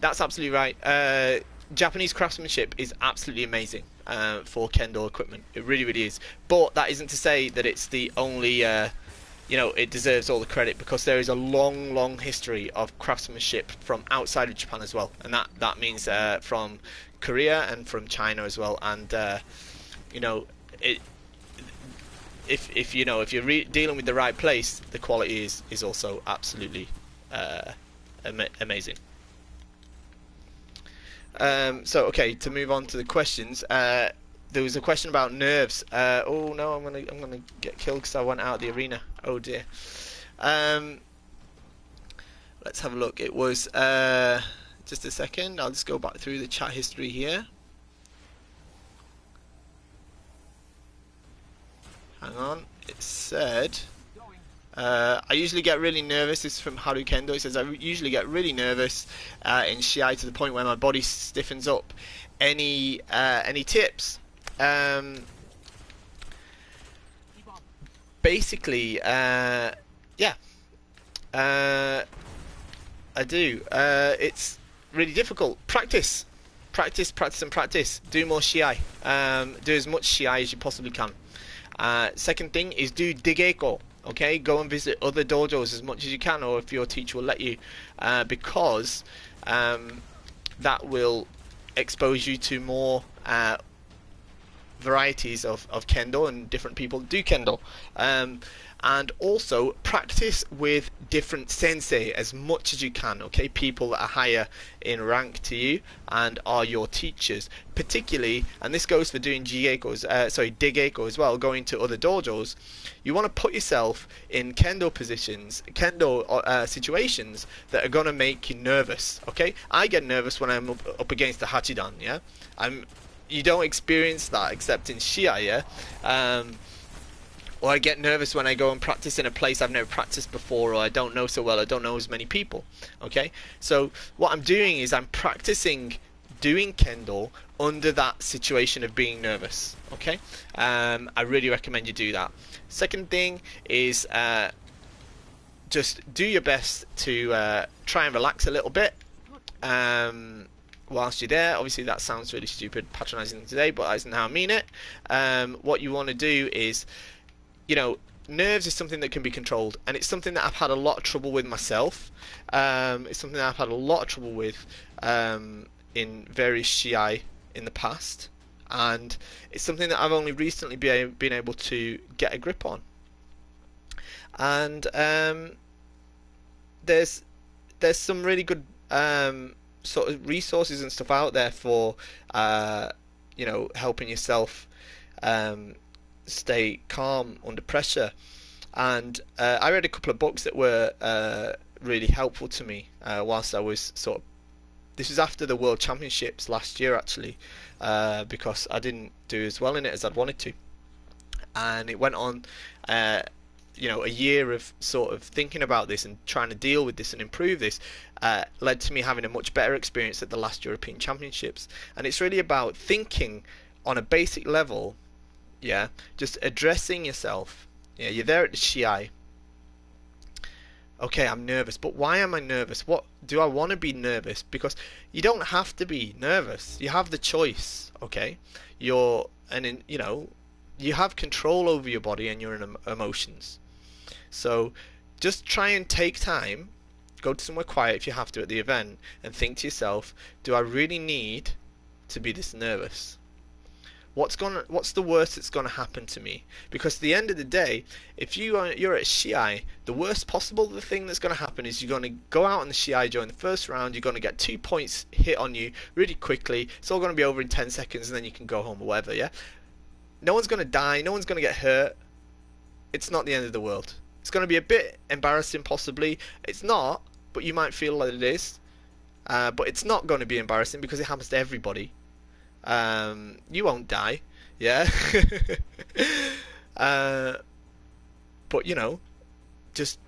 That's absolutely right. Japanese craftsmanship is absolutely amazing for Kendo equipment. It really, really is. But that isn't to say that it's the only, it deserves all the credit, because there is a long, long history of craftsmanship from outside of Japan as well, and that means from Korea and from China as well. And if you're dealing with the right place, the quality is also absolutely amazing. So okay, to move on to the questions, there was a question about nerves. Oh no, I'm gonna get killed because I went out of the arena. Oh dear. Let's have a look. It was just a second. I'll just go back through the chat history here. Hang on. It said I usually get really nervous. This is from Haru Kendo. It says I usually get really nervous in Shiai to the point where my body stiffens up. Any tips? Basically, yeah. I do. It's really difficult. Practice, and practice. Do more Shiai. Do as much Shiai as you possibly can. Second thing is do Digeko. Okay, go and visit other dojos as much as you can, or if your teacher will let you, because that will expose you to more varieties of Kendo, and different people do Kendo. And also practice with different sensei as much as you can. Okay, people that are higher in rank to you and are your teachers, particularly, and this goes for doing Digeko as well, going to other dojos. You want to put yourself in Kendo situations that are going to make you nervous. Okay, I get nervous when I'm up against the Hachidan. Yeah, you don't experience that except in Shiai. Yeah. Or I get nervous when I go and practice in a place I've never practiced before, or I don't know so well, I don't know as many people. Okay, so what I'm doing is I'm practicing doing Kendo under that situation of being nervous. Okay, I really recommend you do that. Second thing is just do your best to try and relax a little bit whilst you're there. Obviously that sounds really stupid, patronizing today, but that isn't how I mean it. What you want to do is, nerves is something that can be controlled, and it's something that I've had a lot of trouble with myself. It's something that I've had a lot of trouble with in various Shiai in the past, and it's something that I've only recently been able to get a grip on. And there's some really good sort of resources and stuff out there for helping yourself stay calm under pressure. And I read a couple of books that were really helpful to me whilst I was this was after the World Championships last year actually, because I didn't do as well in it as I'd wanted to, and it went on a year of sort of thinking about this and trying to deal with this and improve this, led to me having a much better experience at the last European Championships. And it's really about thinking on a basic level. Yeah, just addressing yourself. Yeah, you're there at the Shiai. Okay, I'm nervous, but why am I nervous? What do I want to be nervous? Because you don't have to be nervous. You have the choice, okay? You know, you have control over your body and your emotions. So just try and take time, go to somewhere quiet if you have to at the event, and think to yourself, do I really need to be this nervous? What's the worst that's gonna happen to me? Because at the end of the day, if you're at Shiai, the worst possible the thing that's gonna happen is you're gonna go out on the Shiai during the first round. You're gonna get 2 points hit on you really quickly. It's all gonna be over in 10 seconds, and then you can go home or whatever. Yeah. No one's gonna die. No one's gonna get hurt. It's not the end of the world. It's gonna be a bit embarrassing, possibly. It's not, but you might feel like it is. But it's not going to be embarrassing because it happens to everybody. You won't die, yeah. uh, but you know, just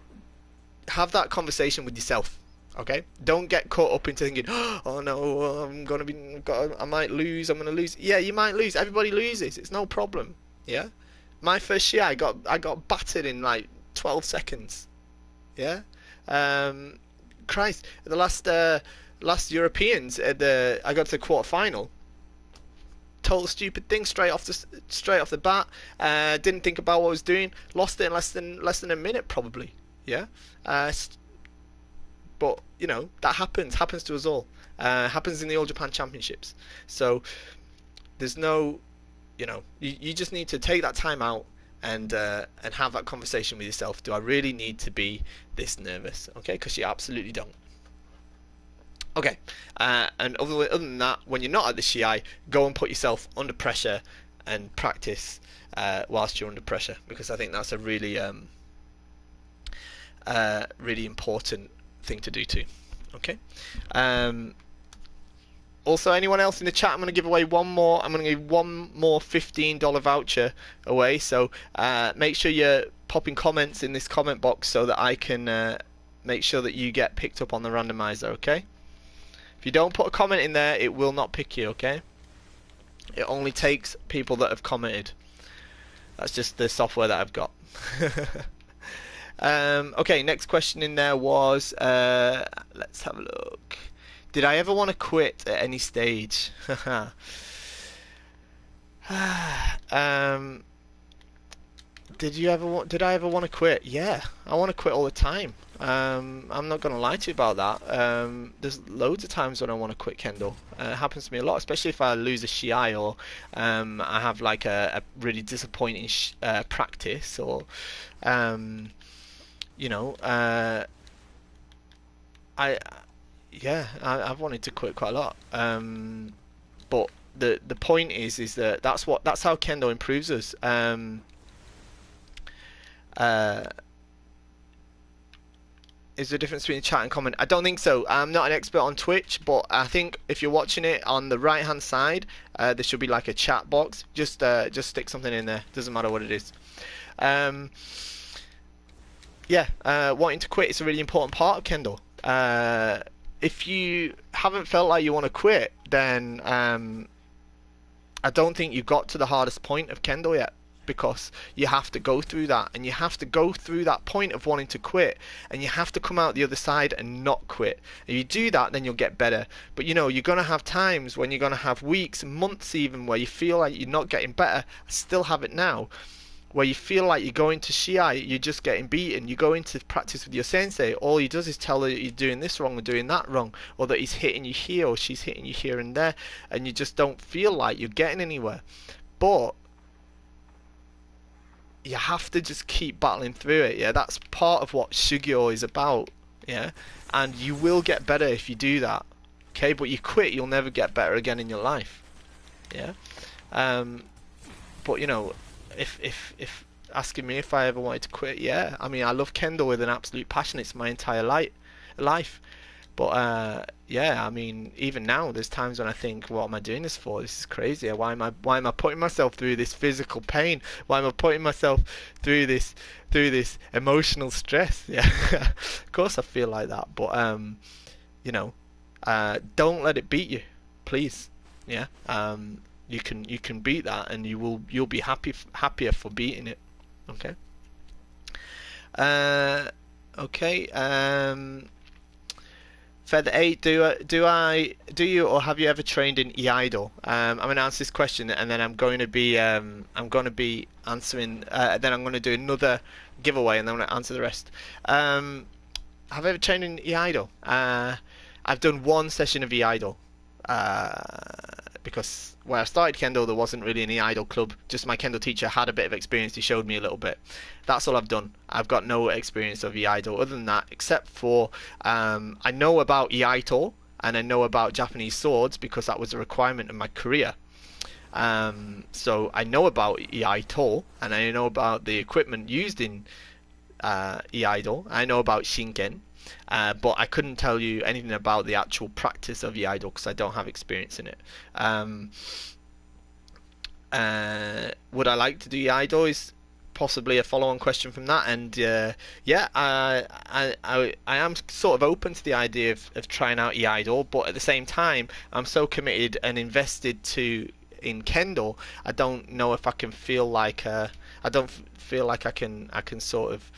have that conversation with yourself. Okay, don't get caught up into thinking, "Oh no, I might lose. I'm gonna lose." Yeah, you might lose. Everybody loses. It's no problem. Yeah, my first year, I got battered in like 12 seconds. Yeah, um, Christ, the last Europeans, I got to the quarter final. Total stupid thing straight off the bat. Didn't think about what I was doing. Lost it in less than a minute probably. Yeah. But you know that happens to us all. Happens in the All Japan Championships. So there's no, you just need to take that time out and have that conversation with yourself. Do I really need to be this nervous? Okay, because you absolutely don't. Okay, and other than that, when you're not at the Shiai, go and put yourself under pressure and practice whilst you're under pressure, because I think that's a really important thing to do too. Okay. Also, anyone else in the chat? I'm going to give away one more. I'm going to give one more $15 voucher away. So make sure you're popping comments in this comment box so that I can make sure that you get picked up on the randomizer. Okay. If you don't put a comment in there, it will not pick you, okay? It only takes people that have commented. That's just the software that I've got. Okay, next question in there was, let's have a look. Did I ever want to quit at any stage? Did I ever want to quit? Yeah, I want to quit all the time. I'm not going to lie to you about that. There's loads of times when I want to quit Kendo. It happens to me a lot, especially if I lose a Shiai or I have like a really disappointing practice, or you know, I've wanted to quit quite a lot. But the point is that that's how Kendo improves us. Is there a difference between chat and comment? I don't think so. I'm not an expert on Twitch, but I think if you're watching it on the right hand side, there should be like a chat box. Just stick something in there. Doesn't matter what it is. Wanting to quit is a really important part of Kendo. If you haven't felt like you want to quit, then I don't think you got to the hardest point of Kendo yet, because you have to go through that, and you have to go through that point of wanting to quit, and you have to come out the other side and not quit. If you do that, then you'll get better. But you know, you're going to have times when you're going to have weeks, months even, where you feel like you're not getting better. I still have it now, where you feel like you're going to Shiai, you're just getting beaten. You go into practice with your sensei, all he does is tell you you're doing this wrong or doing that wrong, or that he's hitting you here or she's hitting you here and there, and you just don't feel like you're getting anywhere. But you have to just keep battling through it. Yeah, that's part of what Shugyo is about. Yeah, and you will get better if you do that. Okay, but you quit, you'll never get better again in your life. Yeah, but you know, if asking me if I ever wanted to quit, yeah, I mean, I love Kendo with an absolute passion. It's my entire life. But yeah, I mean, even now, there's times when I think, what am I doing this for? This is crazy. Why am I putting myself through this physical pain? Why am I putting myself through this emotional stress? Yeah, of course I feel like that. But you know, don't let it beat you, please. Yeah, you can beat that, and you'll be happier for beating it. Okay. Okay. Feather 8, do you or have you ever trained in Iaido? I'm going to answer this question, and then I'm going to be answering. Then I'm going to do another giveaway, and then I'm going to answer the rest. Have I ever trained in Iaido? I've done one session of Iaido. Because where I started Kendo, there wasn't really any idol club. Just my Kendo teacher had a bit of experience. He showed me a little bit. That's all I've done. I've got no experience of Iaido other than that, except for I know about Iaito and I know about Japanese swords because that was a requirement of my career. So I know about Iaito and I know about the equipment used in Iaido. I know about Shinken. But I couldn't tell you anything about the actual practice of Iaido because I don't have experience in it. Would I like to do Iaido is possibly a follow-on question from that, and yeah, I am sort of open to the idea of trying out Iaido, but at the same time, I'm so committed and invested in Kendo, I don't know if I can feel like I don't feel like I can sort of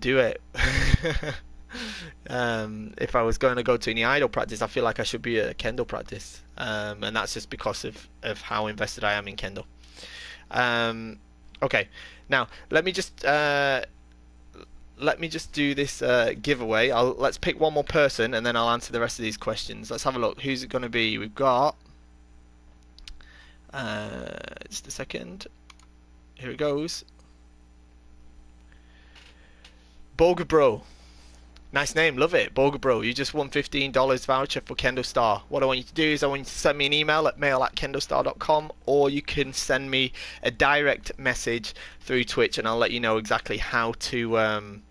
do it. If I was going to go to any idol practice, I feel like I should be at a Kendo practice, and that's just because of how invested I am in Kendo. Okay, now let me just do this giveaway. Let's pick one more person, and then I'll answer the rest of these questions. Let's have a look. Who's it going to be? We've got just a second. Here it goes. Boga Bro. Nice name, love it. Boga Bro, you just won $15 voucher for Kendo Star. What I want you to do is I want you to send me an email at mail@kendostar.com, or you can send me a direct message through Twitch and I'll let you know exactly how to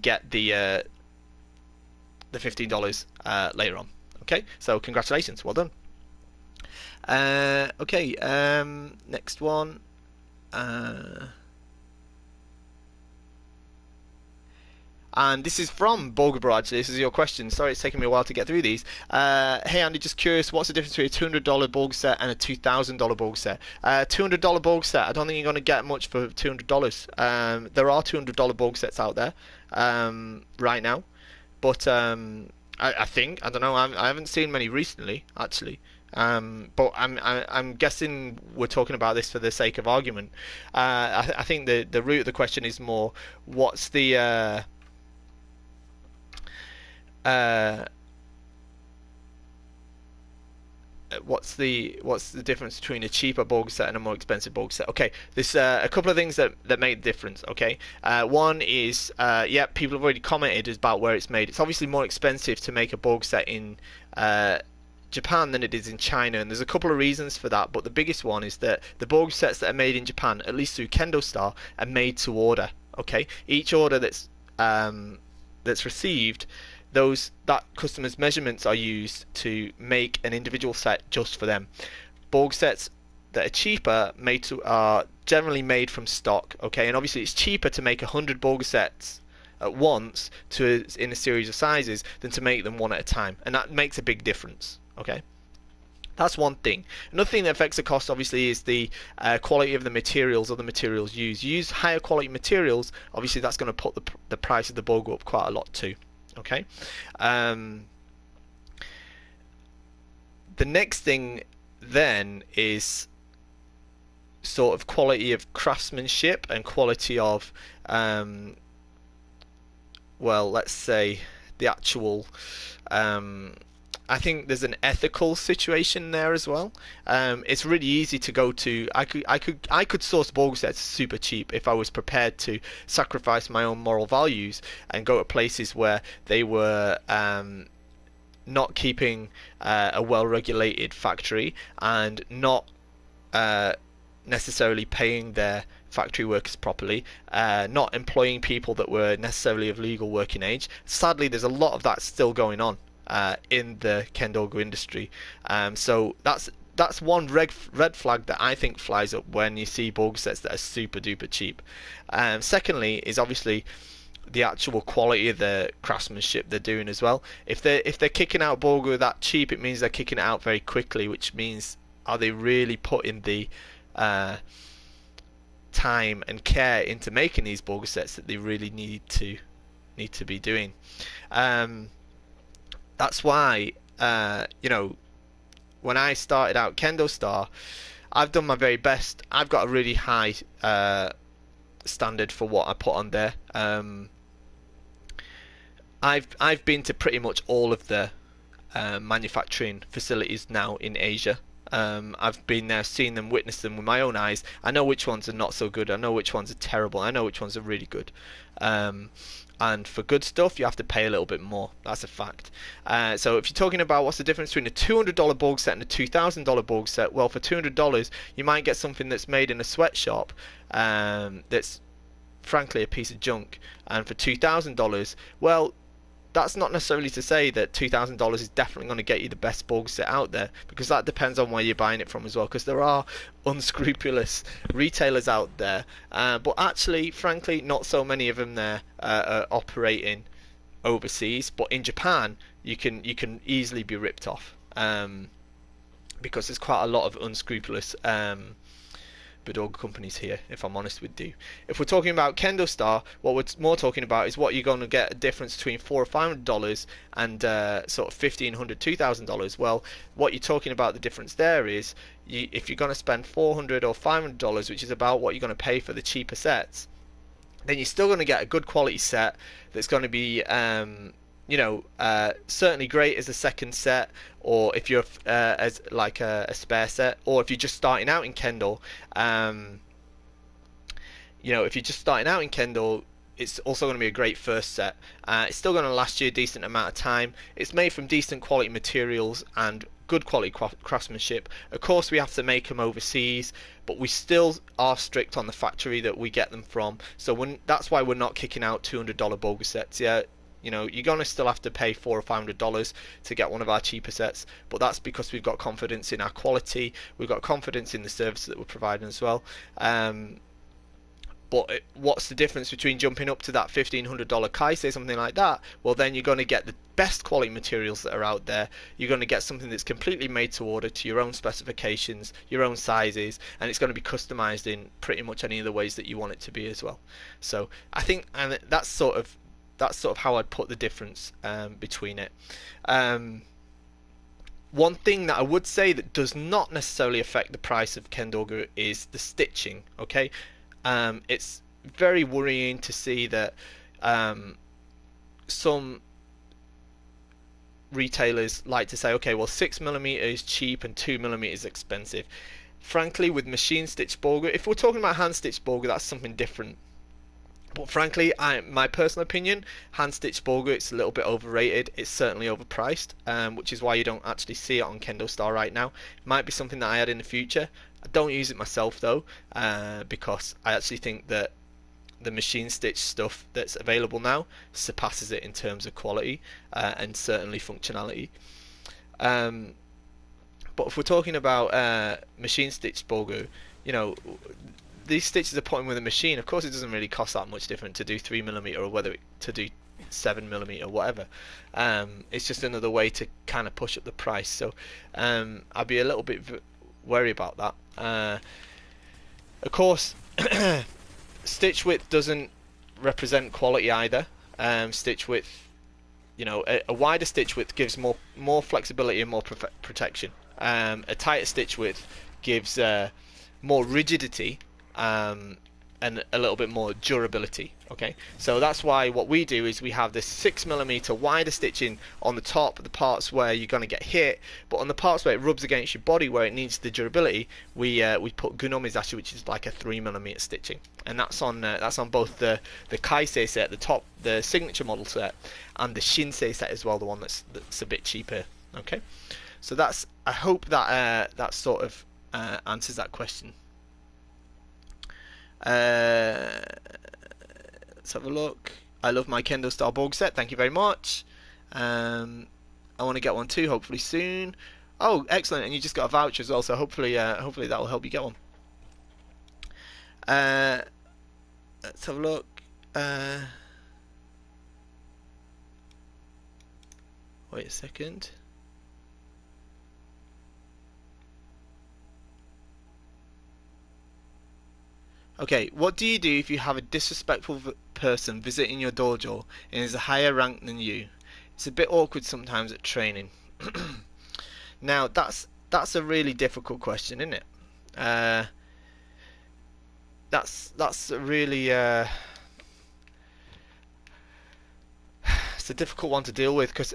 get the $15 later on. Okay, so congratulations, well done. Okay, next one. And this is from Bolgabro, actually. This is your question. Sorry, it's taken me a while to get through these. Hey, Andy, just curious, what's the difference between a $200 Bolg set and a $2,000 Bolg set? $200 Bolg set, I don't think you're going to get much for $200. There are $200 Bolg sets out there right now. But I think, I don't know, I haven't seen many recently, actually. But I'm guessing we're talking about this for the sake of argument. I think the root of the question is more, what's the what's the difference between a cheaper Bolg set and a more expensive Bolg set? Okay, there's a couple of things that make the difference. Okay, one is yeah, people have already commented about where it's made. It's obviously more expensive to make a Bolg set in Japan than it is in China, and there's a couple of reasons for that, but the biggest one is that the Bolg sets that are made in Japan, at least through Kendo Star, are made to order. Okay, each order that's received, that customer's measurements are used to make an individual set just for them. Bolg sets that are cheaper are generally made from stock. Okay, and obviously it's cheaper to make 100 Bolg sets at once in a series of sizes than to make them one at a time, and that makes a big difference. Okay, that's one thing. Another thing that affects the cost obviously is the quality of the materials or the materials used. You use higher quality materials, obviously that's going to put the price of the Bolg up quite a lot too. Okay, the next thing then is sort of quality of craftsmanship and quality of well, let's say the actual I think there's an ethical situation there as well. It's really easy to go to. I could source Bolg sets super cheap if I was prepared to sacrifice my own moral values and go to places where they were not keeping a well-regulated factory and not necessarily paying their factory workers properly, not employing people that were necessarily of legal working age. Sadly, there's a lot of that still going on in the Kendogu industry. So that's one red flag that I think flies up when you see Bolg sets that are super duper cheap. Secondly is obviously the actual quality of the craftsmanship they're doing as well. If they're kicking out Bolg that cheap, it means they're kicking it out very quickly, which means are they really putting the time and care into making these Boga sets that they really need to be doing. That's why when I started out Kendo Star, I've done my very best. I've got a really high standard for what I put on there. I've been to pretty much all of the manufacturing facilities now in Asia. I've been there, seen them, witnessed them with my own eyes. I know which ones are not so good. I know which ones are terrible. I know which ones are really good. And for good stuff, you have to pay a little bit more. That's a fact. So if you're talking about what's the difference between a $200 bulk set and a $2,000 bulk set, well, for $200, you might get something that's made in a sweatshop that's frankly a piece of junk. And for $2,000, well, that's not necessarily to say that $2,000 is definitely going to get you the best bulk set out there, because that depends on where you're buying it from as well, because there are unscrupulous retailers out there, but actually, frankly, not so many of them there are operating overseas. But in Japan, you can easily be ripped off, because there's quite a lot of unscrupulous Bedog companies here, if I'm honest with you. If we're talking about Kendo Star, what we're more talking about is what you're going to get a difference between $400 or $500 and sort of $1,500, $2,000. Well, what you're talking about, the difference there is if you're going to spend $400 or $500, which is about what you're going to pay for the cheaper sets, then you're still going to get a good quality set that's going to be certainly great as a second set, or if you're as like a spare set, or if you're just starting out in Kendo, if you're just starting out in Kendo, it's also going to be a great first set. It's still going to last you a decent amount of time. It's made from decent quality materials and good quality craftsmanship. Of course, we have to make them overseas, but we still are strict on the factory that we get them from. So that's why we're not kicking out $200 Boga sets. Yeah, you're going to still have to pay $400 or $500 to get one of our cheaper sets, but that's because we've got confidence in our quality, we've got confidence in the services that we're providing as well. But what's the difference between jumping up to that $1,500 kaisei, something like that? Well, then you're going to get the best quality materials that are out there. You're going to get something that's completely made to order, to your own specifications, your own sizes, and it's going to be customized in pretty much any of the ways that you want it to be as well. So I think, and that's sort of how I'd put the difference between it. One thing that I would say that does not necessarily affect the price of Kendogu is the stitching. Okay, it's very worrying to see that some retailers like to say, okay, well, 6mm is cheap and 2mm is expensive. Frankly, with machine stitch Boga, if we're talking about hand stitch Boga, that's something different. But frankly, my personal opinion, hand stitch Boga, it's a little bit overrated. It's certainly overpriced, which is why you don't actually see it on Kendo Star right now. It might be something that I add in the future. I don't use it myself though, because I actually think that the machine stitch stuff that's available now surpasses it in terms of quality and certainly functionality. But if we're talking about machine stitch Boga, these stitches are put in with a machine. Of course, it doesn't really cost that much different to do 3mm or whether to do 7mm or whatever. It's just another way to kind of push up the price. So I'd be a little bit worried about that. Of course, stitch width doesn't represent quality either. Stitch width, a wider stitch width gives more flexibility and more protection. A tighter stitch width gives more rigidity and a little bit more durability. Okay, so that's why what we do is we have this 6mm wider stitching on the top, the parts where you're going to get hit, but on the parts where it rubs against your body where it needs the durability, we put gunomizashi, which is like a 3mm stitching, and that's on both the kaisei set, the top, the signature model set, and the shinsei set as well, the one that's a bit cheaper. Okay, so I hope that that sort of answers that question. Let's have a look. I love my Kendo Star Borg set. Thank you very much. I want to get one too, hopefully soon. Oh, excellent! And you just got a voucher as well, so hopefully that will help you get one. Let's have a look. Wait a second. Okay, what do you do if you have a disrespectful person visiting your dojo and is a higher rank than you? It's a bit awkward sometimes at training. Now, that's a really difficult question, isn't it? Uh, that's a really it's a difficult one to deal with because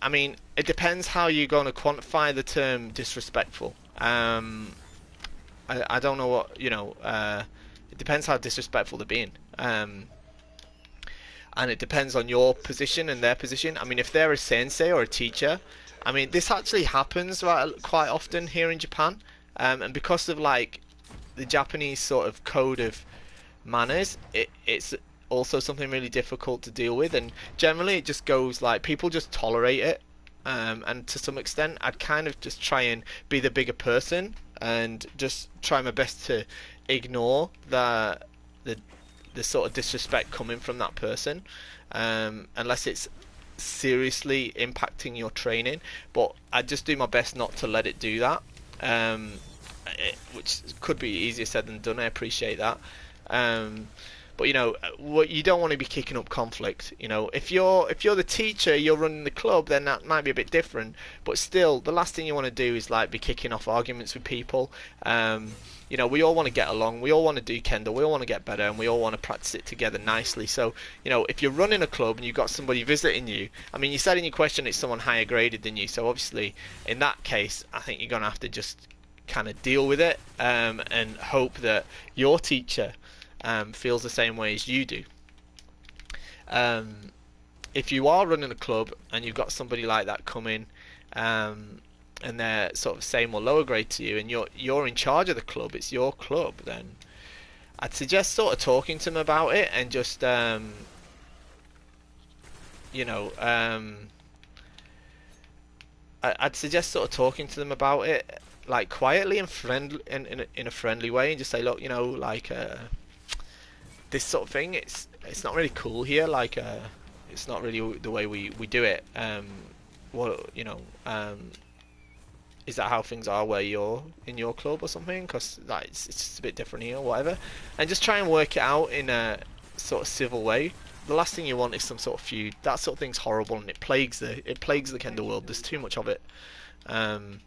I mean it depends how you're going to quantify the term disrespectful. I don't know what you know. It depends how disrespectful they're being. And it depends on your position and their position. I mean, if they're a sensei or a teacher, I mean, this actually happens quite often here in Japan, and because of like the Japanese sort of code of manners, it's also something really difficult to deal with, and generally it just goes like people just tolerate it, and to some extent, I'd kind of just try and be the bigger person and just try my best to ignore the the sort of disrespect coming from that person, unless it's seriously impacting your training. But I just do my best not to let it do that, which could be easier said than done. I appreciate that. Um, but you know, what you don't want to be kicking up conflict. You know, if you're the teacher, you're running the club, then that might be a bit different. But still, the last thing you want to do is like be kicking off arguments with people. You know, we all want to get along, we all want to do kendo, we all want to get better, and we all want to practice it together nicely. So, you know, if you're running a club and you've got somebody visiting you, I mean, you said in your question it's someone higher graded than you, so obviously in that case, I think you're gonna have to just kind of deal with it, and hope that your teacher feels the same way as you do. Um, if you are running a club and you've got somebody like that coming, and they're sort of same or lower grade to you, and you're in charge of the club, it's your club, then I'd suggest sort of talking to them about it and just you know I'd suggest sort of talking to them about it like quietly and friendly in a friendly way, and just say, look, you know, like this sort of thing, it's not really cool here, like it's not really the way we do it. What you know, is that how things are where you're in your club or something? Because like, it's just a bit different here or whatever, and just try and work it out in a sort of civil way. The last thing you want is some sort of feud. That sort of thing's horrible, and it plagues the kendo world. There's too much of it. Um,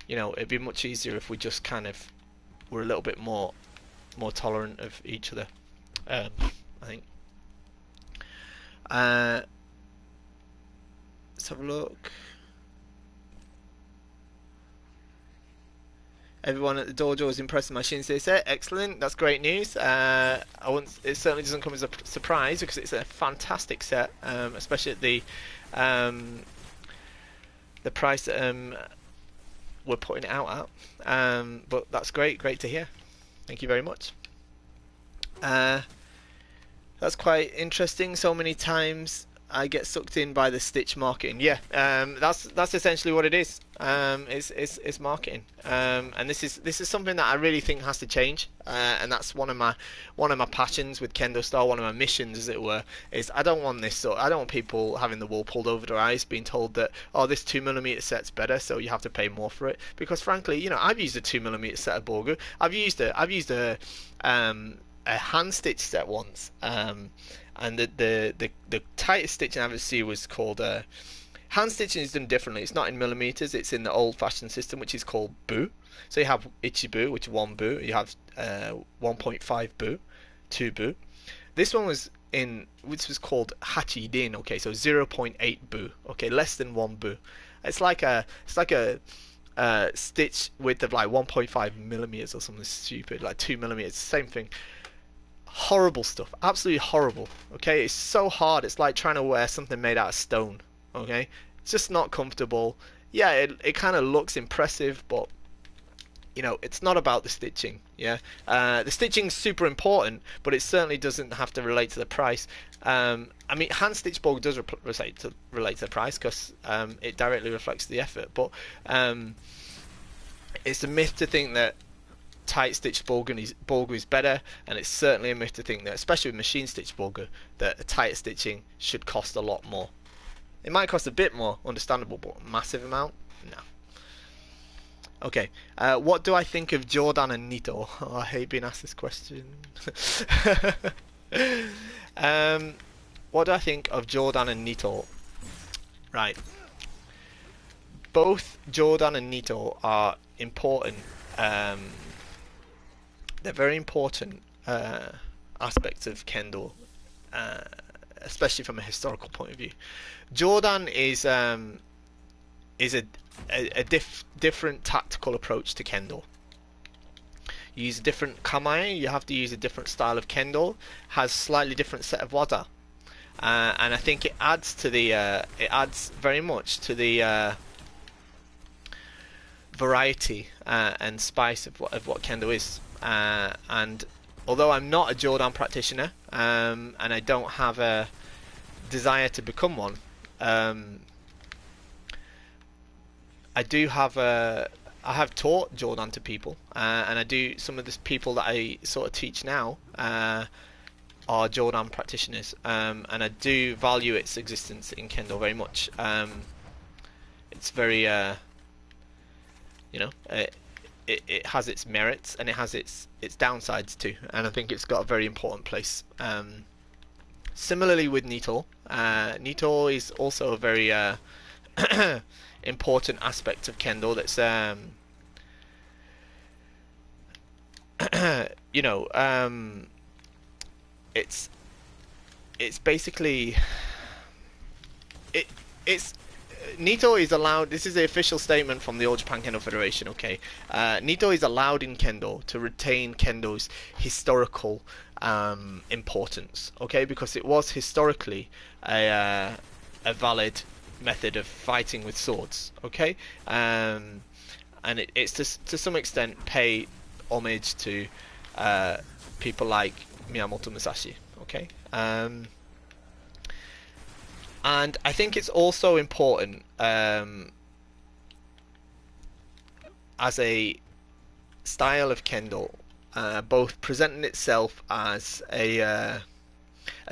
you know, it'd be much easier if we just kind of were a little bit more tolerant of each other. I think. Uh, let's have a look. Everyone at the dojo was impressed with my Shinsei set. Excellent, that's great news. It certainly doesn't come as a surprise because it's a fantastic set, especially at the price that we're putting it out at. But that's great to hear. Thank you very much. That's quite interesting. So many times I get sucked in by the stitch marketing. Yeah, that's essentially what it is. It's marketing, and this is something that I really think has to change. And that's one of my passions with Kendo Star. One of my missions, as it were, is I don't want this. So I don't want people having the wool pulled over their eyes, being told that, oh, this 2mm set's better, so you have to pay more for it. Because frankly, you know, I've used a 2mm set of Borgu. A hand stitch set once, and the tightest stitching I've ever seen was called hand stitching is done differently. It's not in millimeters. It's in the old-fashioned system, which is called bu. So you have ichibu, which is 1 bu. You have 1.5 bu, 2 bu. This one which was called hachi din. Okay, so 0.8 bu. Okay, less than 1 bu. It's like a stitch width of like 1.5 millimeters or something stupid, like 2 millimeters. Same thing. Horrible stuff, absolutely horrible. Okay, it's so hard. It's like trying to wear something made out of stone. Okay, it's just not comfortable. Yeah, it kind of looks impressive, but you know, it's not about the stitching. Yeah, the stitching's super important, but it certainly doesn't have to relate to the price. I mean, hand stitch bulk does relate to the price because it directly reflects the effort, but it's a myth to think that tight stitched bulgur is better, and it's certainly a myth to think that, especially with machine stitched bulgur, that a tighter stitching should cost a lot more. It might cost a bit more, understandable, but a massive amount, no. Okay. What do I think of Jordan and Nito? Oh, I hate being asked this question. um, what do I think of Jordan and Nito? Right. Both Jordan and Nito are important. Um, they're very important aspects of Kendo, uh, especially from a historical point of view. Jordan is a different tactical approach to Kendo. You use a different kamae. You have to use a different style of Kendo. Has slightly different set of waza, and I think it adds to the it adds very much to the variety and spice of what Kendo is. And although I'm not a Jordan practitioner, and I don't have a desire to become one, I do have I have taught Jordan to people, and I do some of the people that I sort of teach now are Jordan practitioners, and I do value its existence in Kendo very much. It's very it has its merits and it has its downsides too, and I think it's got a very important place. Similarly with Nito, Nito is also a very important aspect of Kendo. That's it's basically it's Nito is allowed. This is the official statement from the All Japan Kendo Federation. Okay, Nito is allowed in Kendo to retain Kendo's historical importance. Okay, because it was historically a valid method of fighting with swords. Okay, and it's to some extent pay homage to people like Miyamoto Musashi. Okay. And I think it's also important as a style of Kendo, both presenting itself as a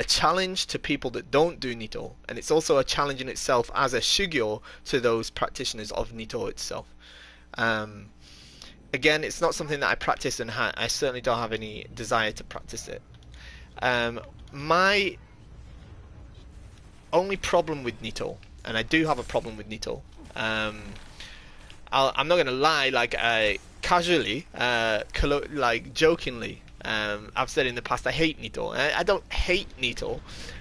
challenge to people that don't do Nito, and it's also a challenge in itself as a shugyo to those practitioners of Nito itself. Again, it's not something that I practice, and I certainly don't have any desire to practice it. My only problem with Nito, and I do have a problem with Nito, I'm not gonna lie, like casually, like jokingly, I've said in the past I hate Nito. I don't hate Nito,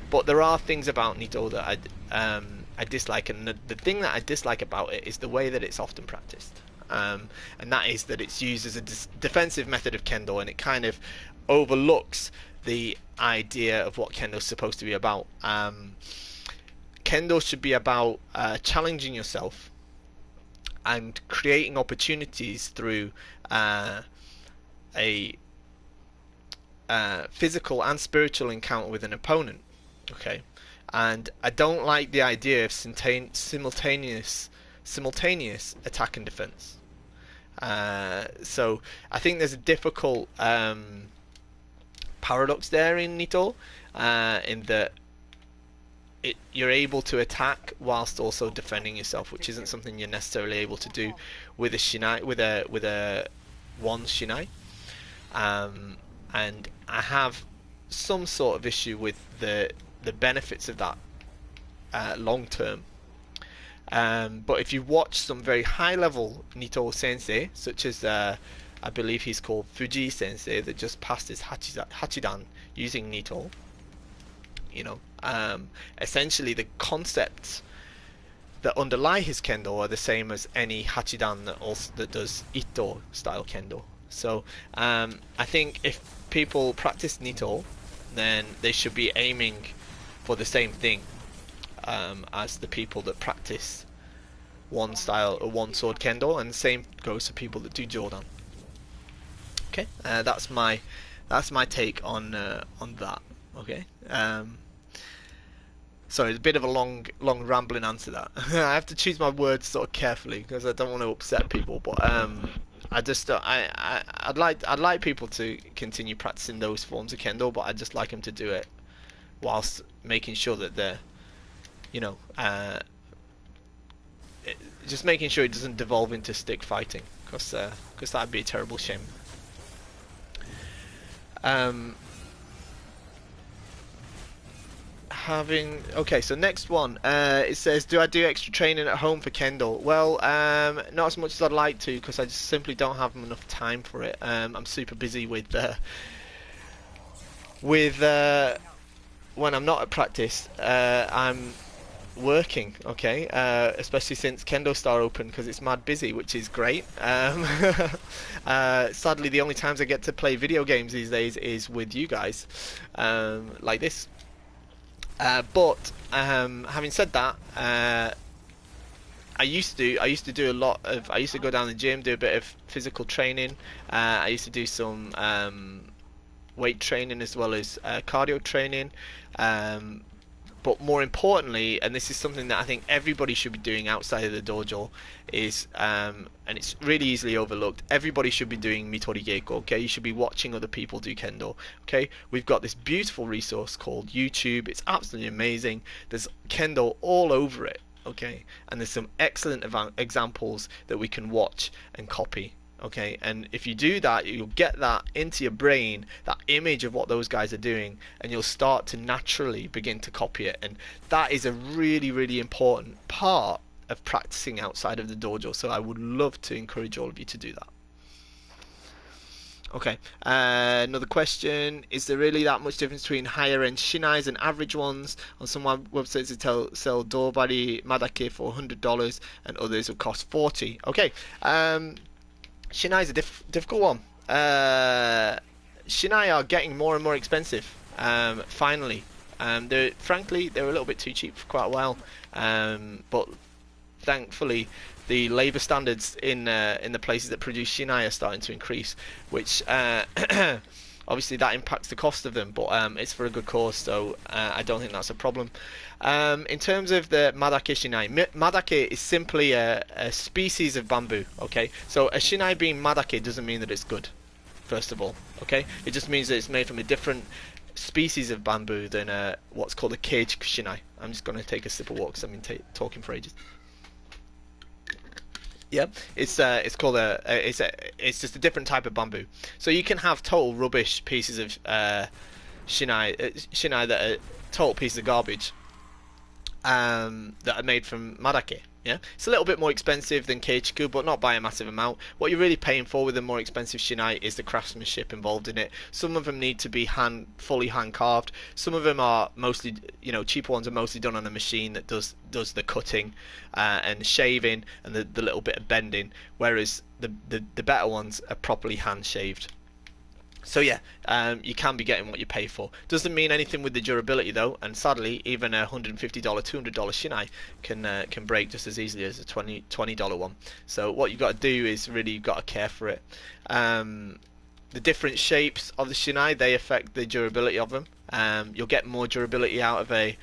but there are things about Nito that I dislike, and the thing that I dislike about it is the way that it's often practiced, and that is that it's used as a defensive method of Kendo, and it kind of overlooks the idea of what Kendo's supposed to be about. Kendo should be about challenging yourself and creating opportunities through a physical and spiritual encounter with an opponent. Okay, and I don't like the idea of simultaneous attack and defense. So I think there's a difficult paradox there in Nito, in that you're able to attack whilst also defending yourself, which isn't something you're necessarily able to do with a shinai, with a one shinai. And I have some sort of issue with the benefits of that long term. But if you watch some very high level Nito sensei, such as I believe he's called Fuji sensei, that just passed his Hachidan using Nito, essentially the concepts that underlie his Kendo are the same as any Hachidan that does Ito style Kendo. So I think if people practice Nito, then they should be aiming for the same thing as the people that practice one style or one sword Kendo, and the same goes for people that do Jordan. Okay, that's my take on that. Okay. Sorry, it's a bit of a long rambling answer that. I have to choose my words sort of carefully because I don't want to upset people. But I'd like people to continue practicing those forms of Kendo, but I'd just like them to do it whilst making sure that they're, just making sure it doesn't devolve into stick fighting. because that'd be a terrible shame. Um, okay, so next one, it says, do I do extra training at home for Kendo? Well, not as much as I'd like to, because I just simply don't have enough time for it. I'm super busy with when I'm not at practice, I'm working, okay, especially since Kendo Star opened, because it's mad busy, which is great. Sadly, the only times I get to play video games these days is with you guys, like this. But having said that, I used to do a lot of. I used to go down the gym, do a bit of physical training. I used to do some weight training as well as cardio training. But more importantly, and this is something that I think everybody should be doing outside of the dojo, is and it's really easily overlooked. Everybody should be doing Mitori Geiko. Okay, you should be watching other people do kendo. Okay, we've got this beautiful resource called YouTube. It's absolutely amazing. There's kendo all over it. Okay, and there's some excellent examples that we can watch and copy. Okay, and if you do that, you'll get that into your brain, that image of what those guys are doing, and you'll start to naturally begin to copy it. And that is a really, really important part of practicing outside of the dojo. So I would love to encourage all of you to do that. Okay, another question. Is there really that much difference between higher end shinais and average ones? On some websites they sell Dobari Madake for $100 and others will cost $40. Okay, Shinai is a difficult one. Shinai are getting more and more expensive. Finally, frankly they were a little bit too cheap for quite a while. But thankfully, the labour standards in the places that produce Shinai are starting to increase, which obviously that impacts the cost of them. But it's for a good cause, so I don't think that's a problem. In terms of the Madake Shinai, Madake is simply a species of bamboo, okay? So a Shinai being Madake doesn't mean that it's good, first of all, okay? It just means that it's made from a different species of bamboo than what's called a cage Shinai. I'm just going to take a sip of water because I've been talking for ages. Yeah, it's called it's just a different type of bamboo. So you can have total rubbish pieces of Shinai that are total pieces of garbage, that are made from Madake. Yeah, it's a little bit more expensive than Keichiku, but not by a massive amount. What you're really paying for with a more expensive Shinai is the craftsmanship involved in it. Some of them need to be fully hand carved. Some of them are mostly, cheaper ones are mostly done on a machine that does the cutting and shaving and the little bit of bending, whereas the better ones are properly hand shaved. So yeah, you can be getting what you pay for. Doesn't mean anything with the durability though, and sadly, even a $150, $200 Shinai can break just as easily as a $20 one. So what you've got to do is really you've got to care for it. The different shapes of the Shinai, they affect the durability of them. You'll get more durability out of a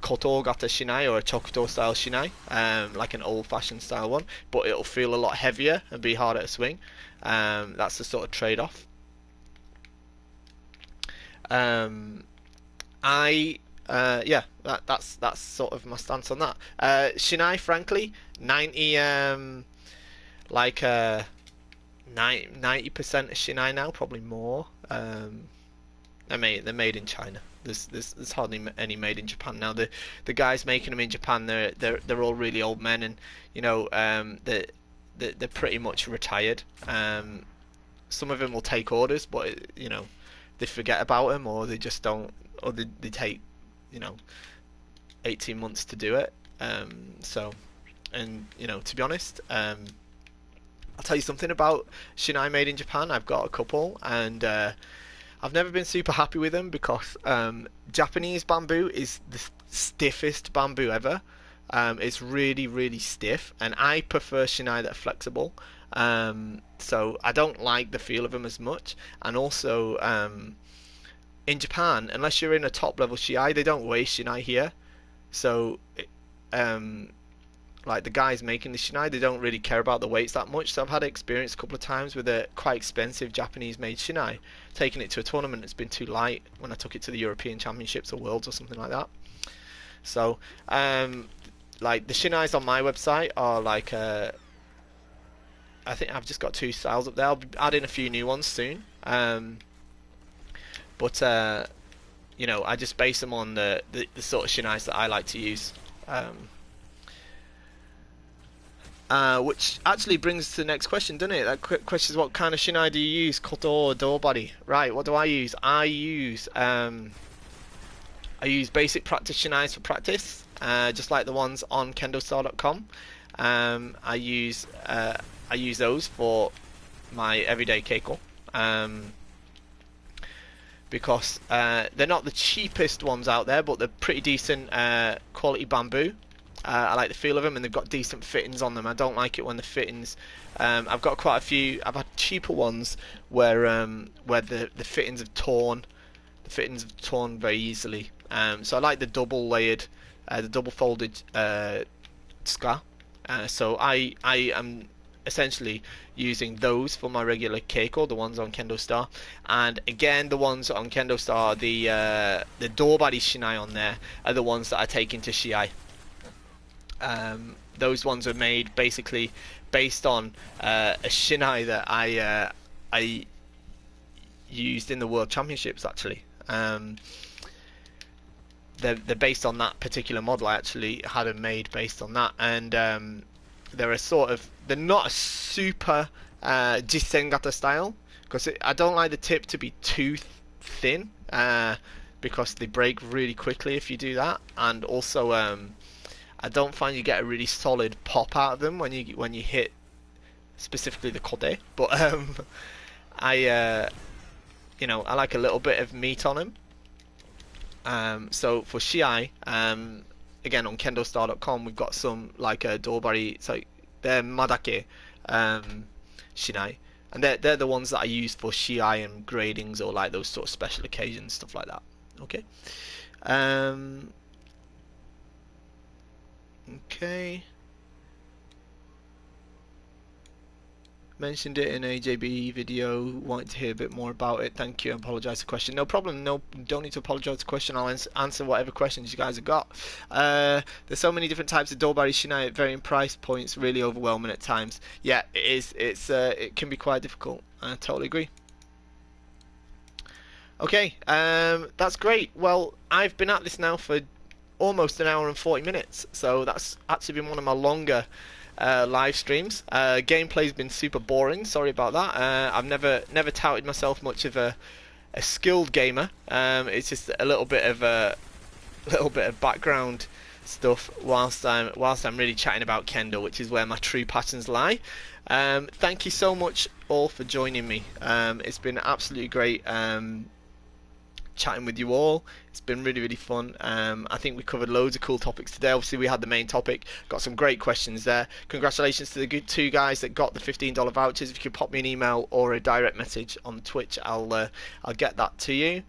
Koto-gata Shinai or a Chokuto style Shinai, like an old-fashioned style one, but it'll feel a lot heavier and be harder to swing. That's the sort of trade-off. That's sort of my stance on that. Shinai, frankly, 90% of Shinai now, probably more. They're made in China. There's hardly any made in Japan now. The guys making them in Japan, they're all really old men, and they're pretty much retired. Some of them will take orders, but they forget about them, or they just don't, or they take 18 months to do it. To be honest, I'll tell you something about Shinai made in Japan. I've got a couple, and I've never been super happy with them because Japanese bamboo is the stiffest bamboo ever. It's really, really stiff, and I prefer Shinai that are flexible. So I don't like the feel of them as much, and also in Japan, unless you're in a top level Shinai, they don't weigh Shinai here. So like the guys making the Shinai, they don't really care about the weights that much. So I've had experience a couple of times with a quite expensive Japanese made Shinai, taking it to a tournament, it's been too light when I took it to the European Championships or Worlds or something like that. So like the Shinais on my website are like I think I've just got 2 styles up there. I'll be adding a few new ones soon. But you know, I just base them on the sort of shinais that I like to use. Which actually brings us to the next question, doesn't it? That quick question is, what kind of shinai do you use? Koto or door body? Right, what do I use? I use basic practice shinais for practice, just like the ones on kendostar.com. I use those for my everyday keiko. Because they're not the cheapest ones out there, but they're pretty decent quality bamboo. I like the feel of them, and they've got decent fittings on them. I don't like it when the fittings. I've got quite a few. I've had cheaper ones where the fittings have torn. The fittings have torn very easily. So I like the double layered, the double folded ska. So I am essentially using those for my regular keiko, the ones on Kendo Star, and again the ones on Kendo Star, the Dobari shinai on there are the ones that I take into Shiai. Those ones are made basically based on a shinai that I used in the World Championships actually. They're based on that particular model. I actually had them made based on that, and they're not a super Jisengata style, because I don't like the tip to be too thin, because they break really quickly if you do that, and also I don't find you get a really solid pop out of them when you hit specifically the kote. But I like a little bit of meat on them. So for Shiai, again on kendostar.com, we've got some like a Dobari, so they're Madake shinai, and they're the ones that I use for Shiai and gradings, or like those sort of special occasions, stuff like that. Okay. Okay. Mentioned it in a JB video, wanted to hear a bit more about it. Thank you. I apologise for the question. No problem. No, don't need to apologise for the question. I'll answer whatever questions you guys have got. There's so many different types of Dobari shinai at varying price points, really overwhelming at times. Yeah, it is. It can be quite difficult. I totally agree. Okay, that's great. Well, I've been at this now for almost an hour and 40 minutes, so that's actually been one of my longer live streams. Gameplay's been super boring. Sorry about that. I've never touted myself much of a skilled gamer. It's just a little bit of background stuff whilst I'm really chatting about Kendo, which is where my true passions lie. Thank you so much all for joining me. It's been absolutely great chatting with you all. It's been really, really fun. I think we covered loads of cool topics today. Obviously we had the main topic, got some great questions there. Congratulations to the good 2 guys that got the $15 vouchers. If you could pop me an email or a direct message on Twitch, I'll get that to you.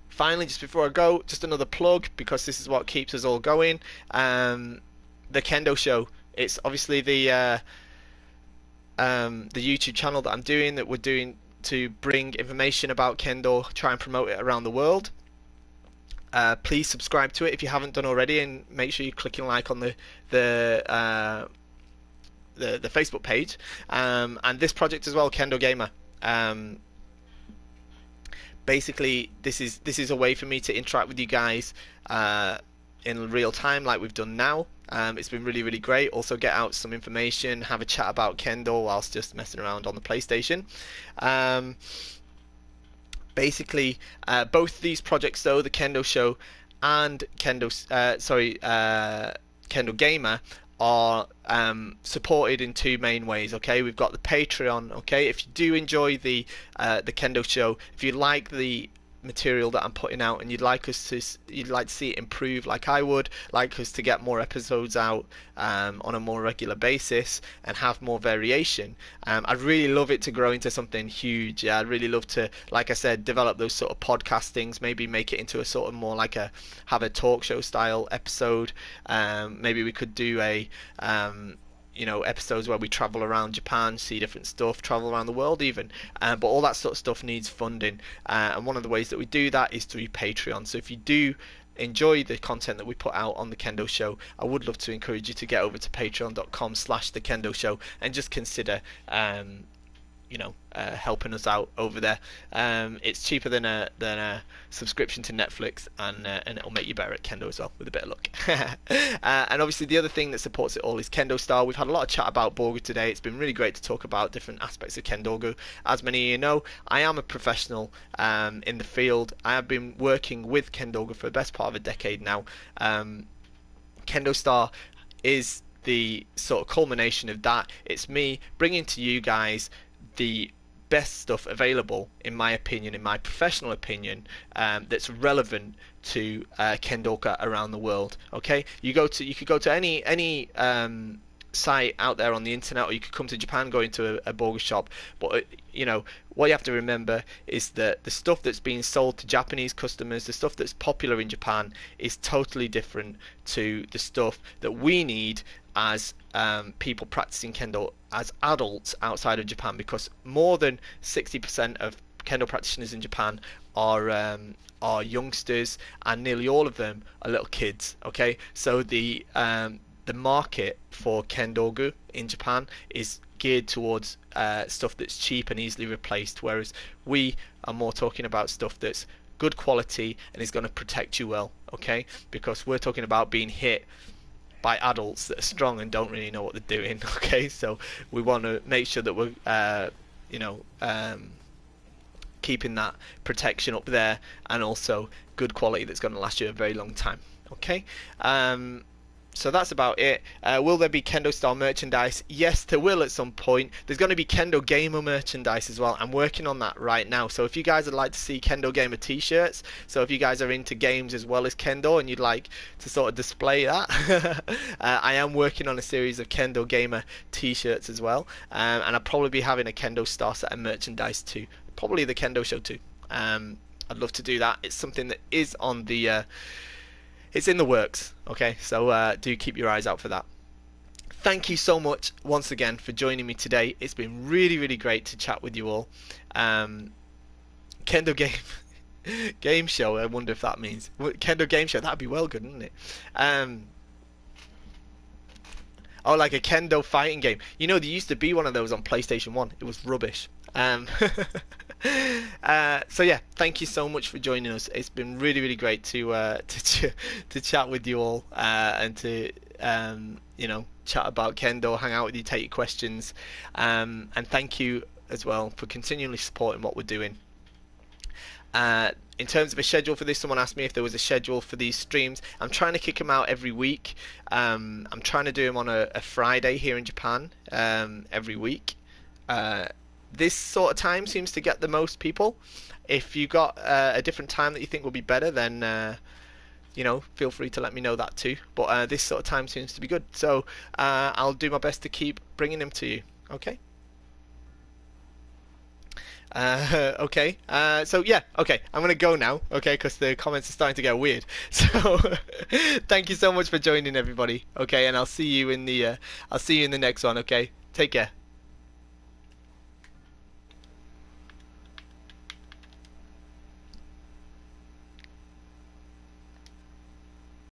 Finally, just before I go, just another plug, because this is what keeps us all going. The Kendo Show, it's obviously the YouTube channel that I'm doing, that we're doing to bring information about Kendo, try and promote it around the world. Please subscribe to it if you haven't done already, and make sure you're clicking like on the Facebook page, and this project as well, Kendo Gamer. Basically, this is a way for me to interact with you guys in real time, like we've done now. It's been really, really great. Also get out some information, have a chat about Kendo whilst just messing around on the PlayStation. Basically, both these projects though, the Kendo Show and Kendo Gamer, are supported in 2 main ways. Okay, we've got the Patreon. Okay, if you do enjoy the Kendo Show, if you like the material that I'm putting out, and you'd like to see it improve, like I would like us to get more episodes out on a more regular basis and have more variation. I'd really love it to grow into something huge. Yeah, I'd really love to, like I said, develop those sort of podcastings, maybe make it into a sort of more like have a talk show style episode. Maybe we could do a episodes where we travel around Japan, see different stuff, travel around the world even, but all that sort of stuff needs funding, and one of the ways that we do that is through Patreon. So if you do enjoy the content that we put out on the Kendo Show, I would love to encourage you to get over to patreon.com/the Kendo Show and just consider helping us out over there. It's cheaper than a subscription to Netflix, and it'll make you better at Kendo as well with a bit of luck. And obviously the other thing that supports it all is Kendo Star. We've had a lot of chat about Borgu today. It's been really great to talk about different aspects of Kendogu. As many of you know, I am a professional in the field. I have been working with Kendogu for the best part of a decade now. Kendo Star is the sort of culmination of that. It's me bringing to you guys the best stuff available, in my opinion, in my professional opinion, that's relevant to Kendoka around the world. Okay, you could go to any site out there on the internet, or you could come to Japan, go into a Borgu shop. But what you have to remember is that the stuff that's being sold to Japanese customers, the stuff that's popular in Japan, is totally different to the stuff that we need as people practicing Kendo as adults outside of Japan, because more than 60% of Kendo practitioners in Japan are youngsters, and nearly all of them are little kids. Okay, so the market for Kendogu in Japan is geared towards stuff that's cheap and easily replaced, whereas we are more talking about stuff that's good quality and is going to protect you well. Okay, because we're talking about being hit by adults that are strong and don't really know what they're doing. Okay, so we want to make sure that we're keeping that protection up there, and also good quality that's going to last you a very long time. Okay, so that's about it. Will there be Kendo style merchandise? Yes, there will at some point. There's going to be Kendo Gamer merchandise as well. I'm working on that right now. So if you guys would like to see Kendo Gamer t-shirts, so if you guys are into games as well as Kendo and you'd like to sort of display that, I am working on a series of Kendo Gamer t-shirts as well. And I'll probably be having a Kendo Star set of merchandise too. Probably the Kendo Show too. I'd love to do that. It's something that is on the... it's in the works, okay? So do keep your eyes out for that. Thank you so much once again for joining me today. It's been really, really great to chat with you all. Kendo Game Show, I wonder if that means. Kendo Game Show, that'd be well good, wouldn't it? Oh, like a Kendo fighting game. You know, there used to be one of those on PlayStation 1. It was rubbish. So yeah, thank you so much for joining us. It's been really, really great to chat with you all, and to chat about Kendo, hang out with you, take your questions, and thank you as well for continually supporting what we're doing. In terms of a schedule for this, someone asked me if there was a schedule for these streams. I'm trying to kick them out every week. I'm trying to do them on a Friday here in Japan, every week. This sort of time seems to get the most people. If you got a different time that you think will be better, then feel free to let me know that too. But this sort of time seems to be good, so I'll do my best to keep bringing them to you. Okay. Okay. So yeah. Okay. I'm gonna go now. Okay, because the comments are starting to get weird. So thank you so much for joining, everybody. Okay, and I'll see you in the next one. Okay. Take care.